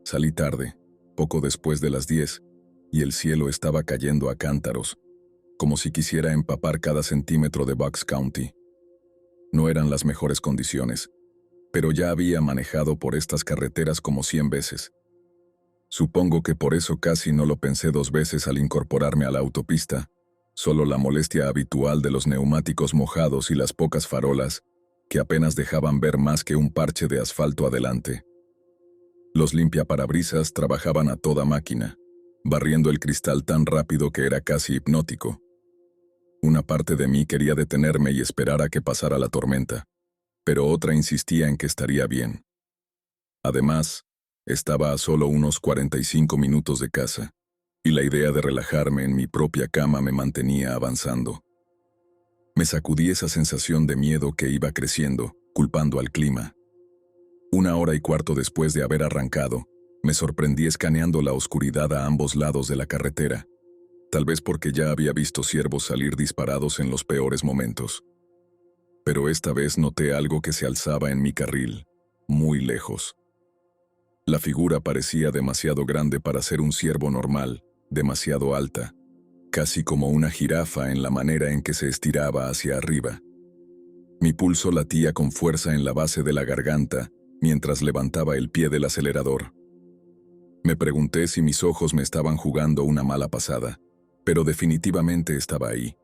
A: Salí tarde, poco después de las 10, y el cielo estaba cayendo a cántaros, como si quisiera empapar cada centímetro de Bucks County. No eran las mejores condiciones, pero ya había manejado por estas carreteras como 100 veces. Supongo que por eso casi no lo pensé 2 veces al incorporarme a la autopista, solo la molestia habitual de los neumáticos mojados y las pocas farolas, que apenas dejaban ver más que un parche de asfalto adelante. Los limpiaparabrisas trabajaban a toda máquina, barriendo el cristal tan rápido que era casi hipnótico. Una parte de mí quería detenerme y esperar a que pasara la tormenta, pero otra insistía en que estaría bien. Además, estaba a solo unos 45 minutos de casa, y la idea de relajarme en mi propia cama me mantenía avanzando. Me sacudí esa sensación de miedo que iba creciendo, culpando al clima. 1 hora y cuarto después de haber arrancado, me sorprendí escaneando la oscuridad a ambos lados de la carretera. tal vez porque ya había visto ciervos salir disparados en los peores momentos. Pero esta vez noté algo que se alzaba en mi carril, muy lejos. La figura parecía demasiado grande para ser un ciervo normal, demasiado alta, casi como una jirafa en la manera en que se estiraba hacia arriba. Mi pulso latía con fuerza en la base de la garganta mientras levantaba el pie del acelerador. Me pregunté si mis ojos me estaban jugando una mala pasada, pero definitivamente estaba ahí,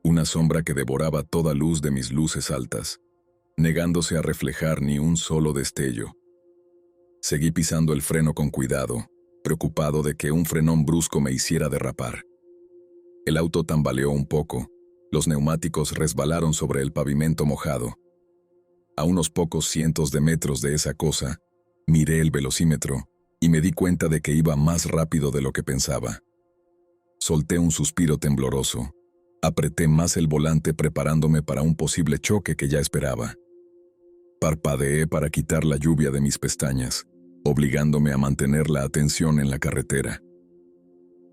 A: una sombra que devoraba toda luz de mis luces altas, negándose a reflejar ni un solo destello. Seguí pisando el freno con cuidado, preocupado de que un frenón brusco me hiciera derrapar. El auto tambaleó un poco, los neumáticos resbalaron sobre el pavimento mojado. A unos pocos cientos de metros de esa cosa, miré el velocímetro y me di cuenta de que iba más rápido de lo que pensaba. Solté un suspiro tembloroso. Apreté más el volante preparándome para un posible choque que ya esperaba. Parpadeé para quitar la lluvia de mis pestañas, obligándome a mantener la atención en la carretera.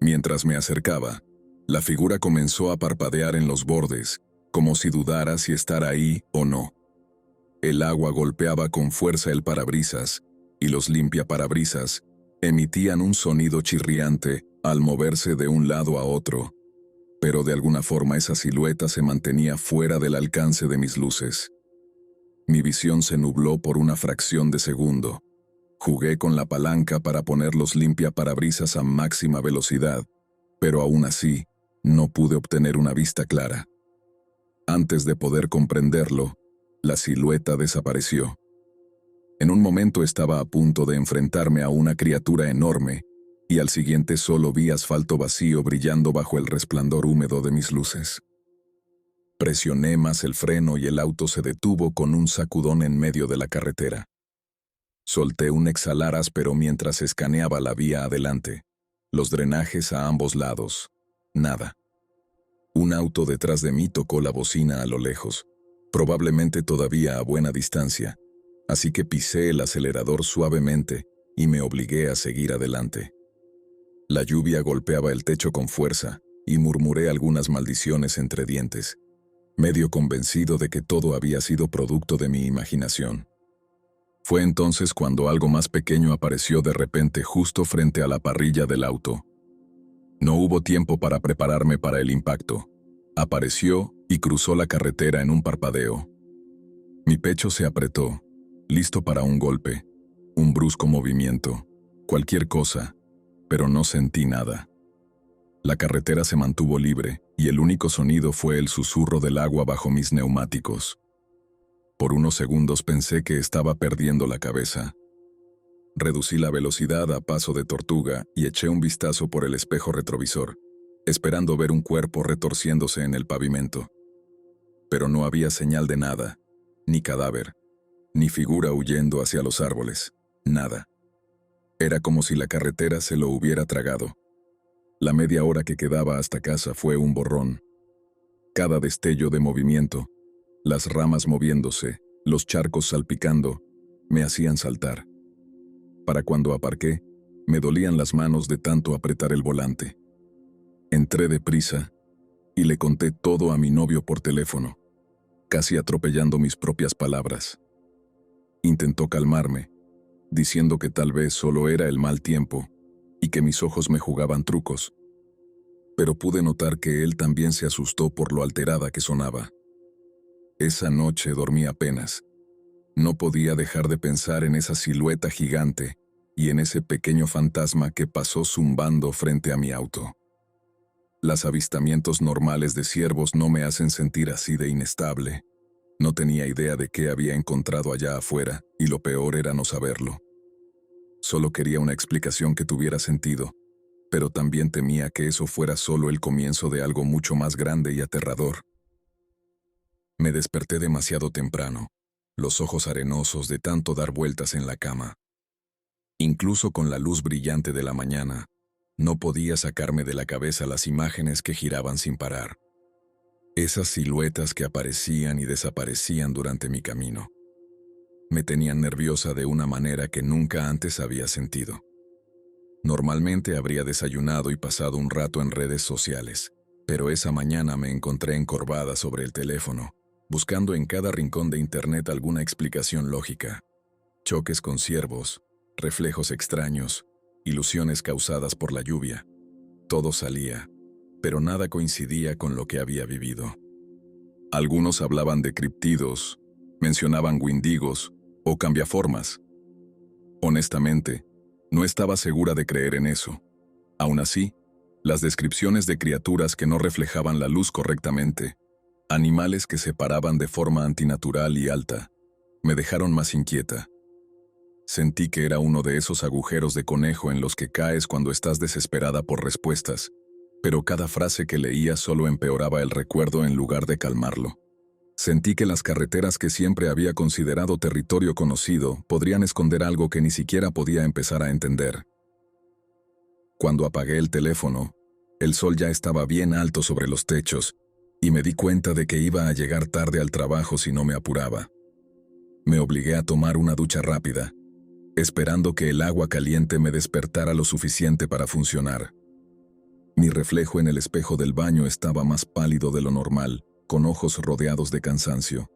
A: Mientras me acercaba, la figura comenzó a parpadear en los bordes, como si dudara si estar ahí o no. El agua golpeaba con fuerza el parabrisas, y los limpiaparabrisas emitían un sonido chirriante al moverse de un lado a otro, pero de alguna forma esa silueta se mantenía fuera del alcance de mis luces. Mi visión se nubló por una fracción de segundo. Jugué con la palanca para poner los limpiaparabrisas a máxima velocidad, pero aún así, no pude obtener una vista clara. Antes de poder comprenderlo, la silueta desapareció. En un momento estaba a punto de enfrentarme a una criatura enorme, y al siguiente solo vi asfalto vacío brillando bajo el resplandor húmedo de mis luces. Presioné más el freno y el auto se detuvo con un sacudón en medio de la carretera. Solté un exhalar áspero mientras escaneaba la vía adelante, los drenajes a ambos lados. Nada. Un auto detrás de mí tocó la bocina a lo lejos, probablemente todavía a buena distancia, así que pisé el acelerador suavemente y me obligué a seguir adelante. La lluvia golpeaba el techo con fuerza y murmuré algunas maldiciones entre dientes, medio convencido de que todo había sido producto de mi imaginación. Fue entonces cuando algo más pequeño apareció de repente justo frente a la parrilla del auto. No hubo tiempo para prepararme para el impacto. Apareció y cruzó la carretera en un parpadeo. Mi pecho se apretó, listo para un golpe, un brusco movimiento, cualquier cosa, pero no sentí nada. La carretera se mantuvo libre y el único sonido fue el susurro del agua bajo mis neumáticos. Por unos segundos pensé que estaba perdiendo la cabeza. Reducí la velocidad a paso de tortuga y eché un vistazo por el espejo retrovisor, esperando ver un cuerpo retorciéndose en el pavimento. Pero no había señal de nada, ni cadáver, ni figura huyendo hacia los árboles, nada. Era como si la carretera se lo hubiera tragado. La media hora que quedaba hasta casa fue un borrón. Cada destello de movimiento, las ramas moviéndose, los charcos salpicando, me hacían saltar. Para cuando aparqué, me dolían las manos de tanto apretar el volante. Entré deprisa y le conté todo a mi novio por teléfono, casi atropellando mis propias palabras. Intentó calmarme, diciendo que tal vez solo era el mal tiempo y que mis ojos me jugaban trucos. Pero pude notar que él también se asustó por lo alterada que sonaba. Esa noche dormí apenas. No podía dejar de pensar en esa silueta gigante y en ese pequeño fantasma que pasó zumbando frente a mi auto. Los avistamientos normales de ciervos no me hacen sentir así de inestable. No tenía idea de qué había encontrado allá afuera, y lo peor era no saberlo. Solo quería una explicación que tuviera sentido, pero también temía que eso fuera solo el comienzo de algo mucho más grande y aterrador. Me desperté demasiado temprano, los ojos arenosos de tanto dar vueltas en la cama. Incluso con la luz brillante de la mañana, no podía sacarme de la cabeza las imágenes que giraban sin parar. Esas siluetas que aparecían y desaparecían durante mi camino. Me tenían nerviosa de una manera que nunca antes había sentido. Normalmente habría desayunado y pasado un rato en redes sociales, pero esa mañana me encontré encorvada sobre el teléfono, buscando en cada rincón de internet alguna explicación lógica. Choques con ciervos, reflejos extraños, ilusiones causadas por la lluvia. Todo salía, pero nada coincidía con lo que había vivido. Algunos hablaban de criptidos, mencionaban wendigos o cambiaformas. Honestamente, no estaba segura de creer en eso. Aún así, las descripciones de criaturas que no reflejaban la luz correctamente, animales que se paraban de forma antinatural y alta, me dejaron más inquieta. Sentí que era uno de esos agujeros de conejo en los que caes cuando estás desesperada por respuestas, pero cada frase que leía solo empeoraba el recuerdo en lugar de calmarlo. Sentí que las carreteras que siempre había considerado territorio conocido podrían esconder algo que ni siquiera podía empezar a entender. Cuando apagué el teléfono, el sol ya estaba bien alto sobre los techos y me di cuenta de que iba a llegar tarde al trabajo si no me apuraba. Me obligué a tomar una ducha rápida, esperando que el agua caliente me despertara lo suficiente para funcionar. Mi reflejo en el espejo del baño estaba más pálido de lo normal, con ojos rodeados de cansancio.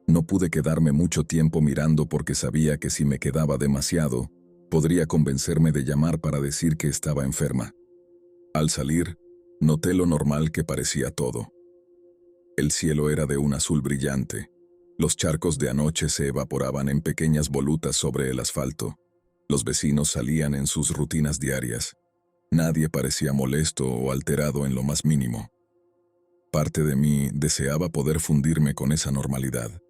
A: No pude quedarme mucho tiempo mirando porque sabía que si me quedaba demasiado, podría convencerme de llamar para decir que estaba enferma. Al salir, noté lo normal que parecía todo. El cielo era de un azul brillante. Los charcos de anoche se evaporaban en pequeñas volutas sobre el asfalto. Los vecinos salían en sus rutinas diarias. Nadie parecía molesto o alterado en lo más mínimo. Parte de mí deseaba poder fundirme con esa normalidad,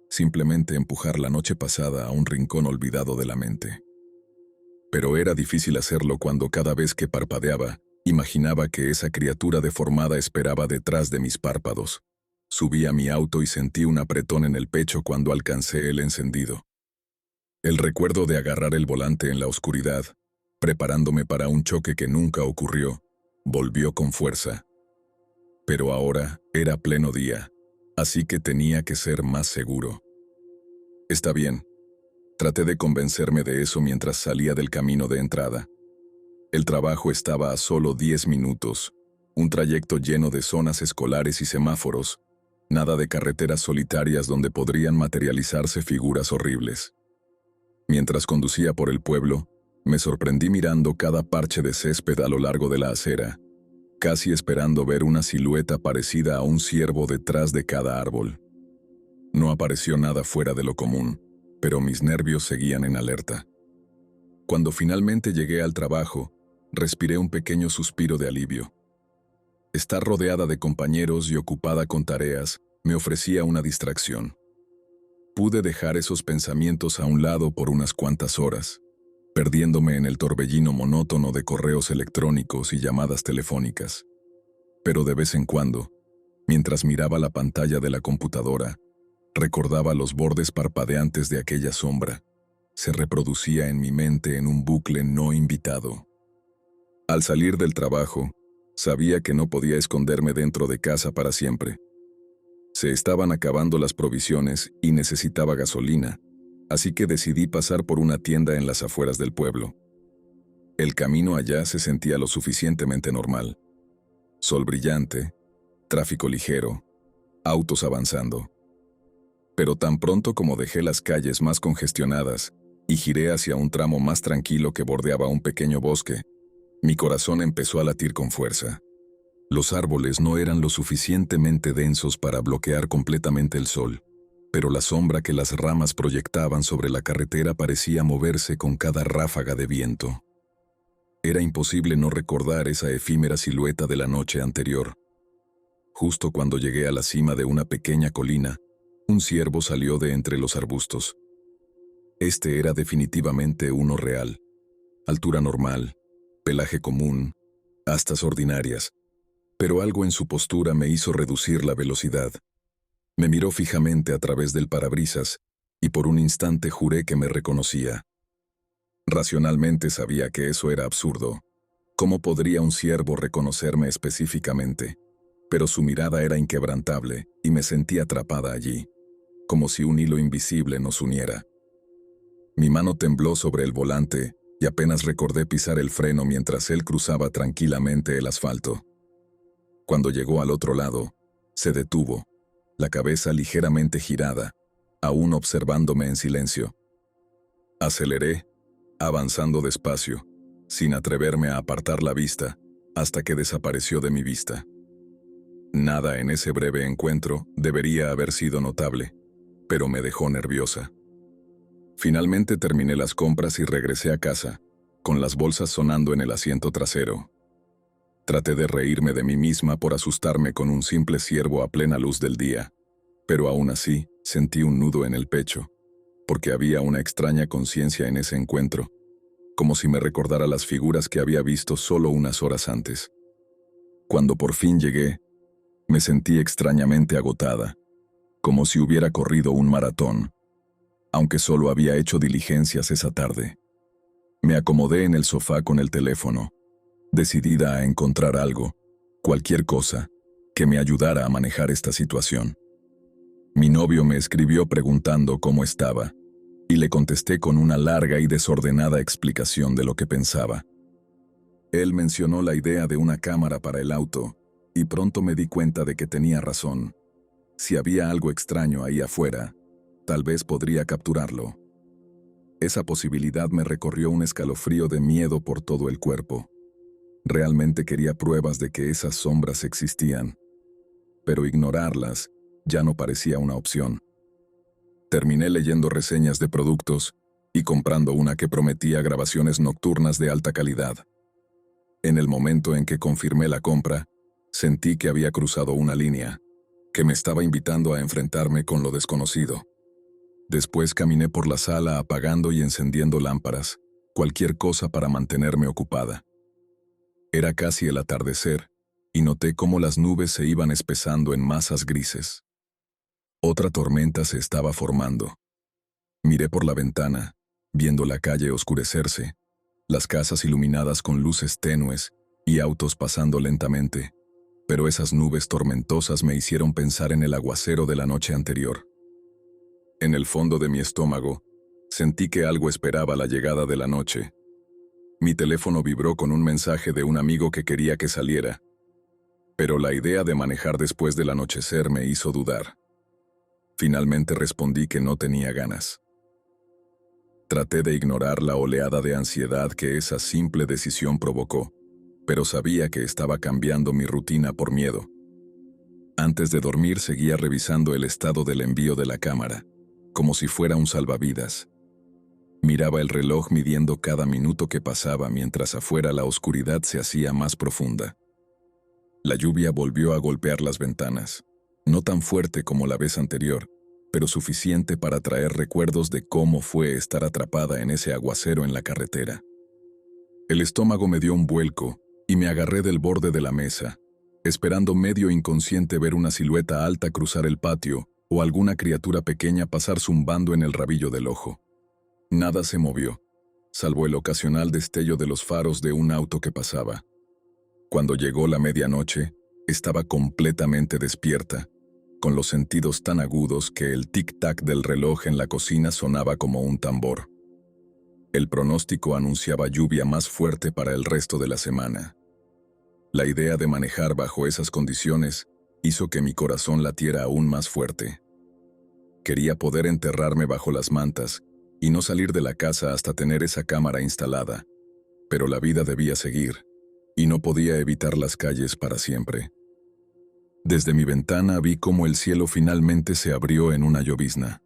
A: simplemente empujar la noche pasada a un rincón olvidado de la mente. Pero era difícil hacerlo cuando cada vez que parpadeaba, imaginaba que esa criatura deformada esperaba detrás de mis párpados. Subí a mi auto y sentí un apretón en el pecho cuando alcancé el encendido. El recuerdo de agarrar el volante en la oscuridad, preparándome para un choque que nunca ocurrió, volvió con fuerza. Pero ahora era pleno día, así que tenía que ser más seguro. Está bien. Traté de convencerme de eso mientras salía del camino de entrada. El trabajo estaba a solo 10 minutos, un trayecto lleno de zonas escolares y semáforos, nada de carreteras solitarias donde podrían materializarse figuras horribles. Mientras conducía por el pueblo, me sorprendí mirando cada parche de césped a lo largo de la acera, casi esperando ver una silueta parecida a un ciervo detrás de cada árbol. No apareció nada fuera de lo común, pero mis nervios seguían en alerta. Cuando finalmente llegué al trabajo, respiré un pequeño suspiro de alivio. Estar rodeada de compañeros y ocupada con tareas me ofrecía una distracción. Pude dejar esos pensamientos a un lado por unas cuantas horas, perdiéndome en el torbellino monótono de correos electrónicos y llamadas telefónicas. Pero de vez en cuando, mientras miraba la pantalla de la computadora, recordaba los bordes parpadeantes de aquella sombra. Se reproducía en mi mente en un bucle no invitado. Al salir del trabajo, sabía que no podía esconderme dentro de casa para siempre. Se estaban acabando las provisiones y necesitaba gasolina, así que decidí pasar por una tienda en las afueras del pueblo. El camino allá se sentía lo suficientemente normal. Sol brillante, tráfico ligero, autos avanzando. Pero tan pronto como dejé las calles más congestionadas y giré hacia un tramo más tranquilo que bordeaba un pequeño bosque, mi corazón empezó a latir con fuerza. Los árboles no eran lo suficientemente densos para bloquear completamente el sol, pero la sombra que las ramas proyectaban sobre la carretera parecía moverse con cada ráfaga de viento. Era imposible no recordar esa efímera silueta de la noche anterior. Justo cuando llegué a la cima de una pequeña colina, un ciervo salió de entre los arbustos. Este era definitivamente uno real. Altura normal, pelaje común, astas ordinarias, pero algo en su postura me hizo reducir la velocidad. Me miró fijamente a través del parabrisas y por un instante juré que me reconocía. Racionalmente sabía que eso era absurdo. ¿Cómo podría un ciervo reconocerme específicamente? Pero su mirada era inquebrantable y me sentí atrapada allí, como si un hilo invisible nos uniera. Mi mano tembló sobre el volante y apenas recordé pisar el freno mientras él cruzaba tranquilamente el asfalto. Cuando llegó al otro lado, se detuvo, la cabeza ligeramente girada, aún observándome en silencio. Aceleré, avanzando despacio, sin atreverme a apartar la vista, hasta que desapareció de mi vista. Nada en ese breve encuentro debería haber sido notable, pero me dejó nerviosa. Finalmente terminé las compras y regresé a casa, con las bolsas sonando en el asiento trasero. Traté de reírme de mí misma por asustarme con un simple ciervo a plena luz del día, pero aún así sentí un nudo en el pecho, porque había una extraña conciencia en ese encuentro, como si me recordara las figuras que había visto solo unas horas antes. Cuando por fin llegué, me sentí extrañamente agotada, como si hubiera corrido un maratón, aunque solo había hecho diligencias esa tarde. Me acomodé en el sofá con el teléfono, decidida a encontrar algo, cualquier cosa, que me ayudara a manejar esta situación. Mi novio me escribió preguntando cómo estaba, y le contesté con una larga y desordenada explicación de lo que pensaba. Él mencionó la idea de una cámara para el auto, y pronto me di cuenta de que tenía razón. Si había algo extraño ahí afuera, tal vez podría capturarlo. Esa posibilidad me recorrió un escalofrío de miedo por todo el cuerpo. Realmente quería pruebas de que esas sombras existían, pero ignorarlas ya no parecía una opción. Terminé leyendo reseñas de productos y comprando una que prometía grabaciones nocturnas de alta calidad. En el momento en que confirmé la compra, sentí que había cruzado una línea, que me estaba invitando a enfrentarme con lo desconocido. Después caminé por la sala apagando y encendiendo lámparas, cualquier cosa para mantenerme ocupada. Era casi el atardecer, y noté cómo las nubes se iban espesando en masas grises. Otra tormenta se estaba formando. Miré por la ventana, viendo la calle oscurecerse, las casas iluminadas con luces tenues y autos pasando lentamente, pero esas nubes tormentosas me hicieron pensar en el aguacero de la noche anterior. En el fondo de mi estómago, sentí que algo esperaba la llegada de la noche. Mi teléfono vibró con un mensaje de un amigo que quería que saliera, pero la idea de manejar después del anochecer me hizo dudar. Finalmente respondí que no tenía ganas. Traté de ignorar la oleada de ansiedad que esa simple decisión provocó, pero sabía que estaba cambiando mi rutina por miedo. Antes de dormir seguía revisando el estado del envío de la cámara, como si fuera un salvavidas. Miraba el reloj midiendo cada minuto que pasaba mientras afuera la oscuridad se hacía más profunda. La lluvia volvió a golpear las ventanas, no tan fuerte como la vez anterior, pero suficiente para traer recuerdos de cómo fue estar atrapada en ese aguacero en la carretera. El estómago me dio un vuelco y me agarré del borde de la mesa, esperando medio inconsciente ver una silueta alta cruzar el patio o alguna criatura pequeña pasar zumbando en el rabillo del ojo. Nada se movió, salvo el ocasional destello de los faros de un auto que pasaba. Cuando llegó la medianoche, estaba completamente despierta, con los sentidos tan agudos que el tic-tac del reloj en la cocina sonaba como un tambor. El pronóstico anunciaba lluvia más fuerte para el resto de la semana. La idea de manejar bajo esas condiciones hizo que mi corazón latiera aún más fuerte. Quería poder enterrarme bajo las mantas y no salir de la casa hasta tener esa cámara instalada, pero la vida debía seguir, y no podía evitar las calles para siempre. Desde mi ventana vi cómo el cielo finalmente se abrió en una llovizna.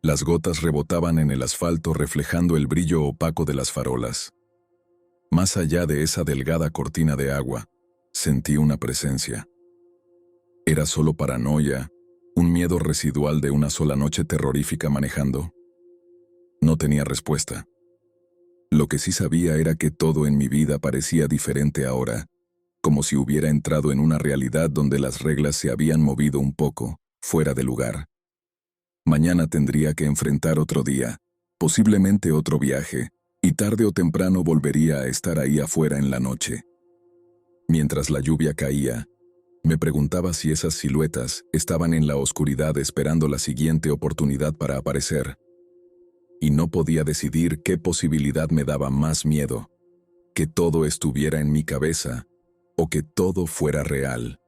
A: Las gotas rebotaban en el asfalto reflejando el brillo opaco de las farolas. Más allá de esa delgada cortina de agua, sentí una presencia. ¿Era solo paranoia, un miedo residual de una sola noche terrorífica manejando? No tenía respuesta. Lo que sí sabía era que todo en mi vida parecía diferente ahora, como si hubiera entrado en una realidad donde las reglas se habían movido un poco, fuera de lugar. Mañana tendría que enfrentar otro día, posiblemente otro viaje, y tarde o temprano volvería a estar ahí afuera en la noche. Mientras la lluvia caía, me preguntaba si esas siluetas estaban en la oscuridad esperando la siguiente oportunidad para aparecer. y no podía decidir qué posibilidad me daba más miedo, que todo estuviera en mi cabeza o que todo fuera real.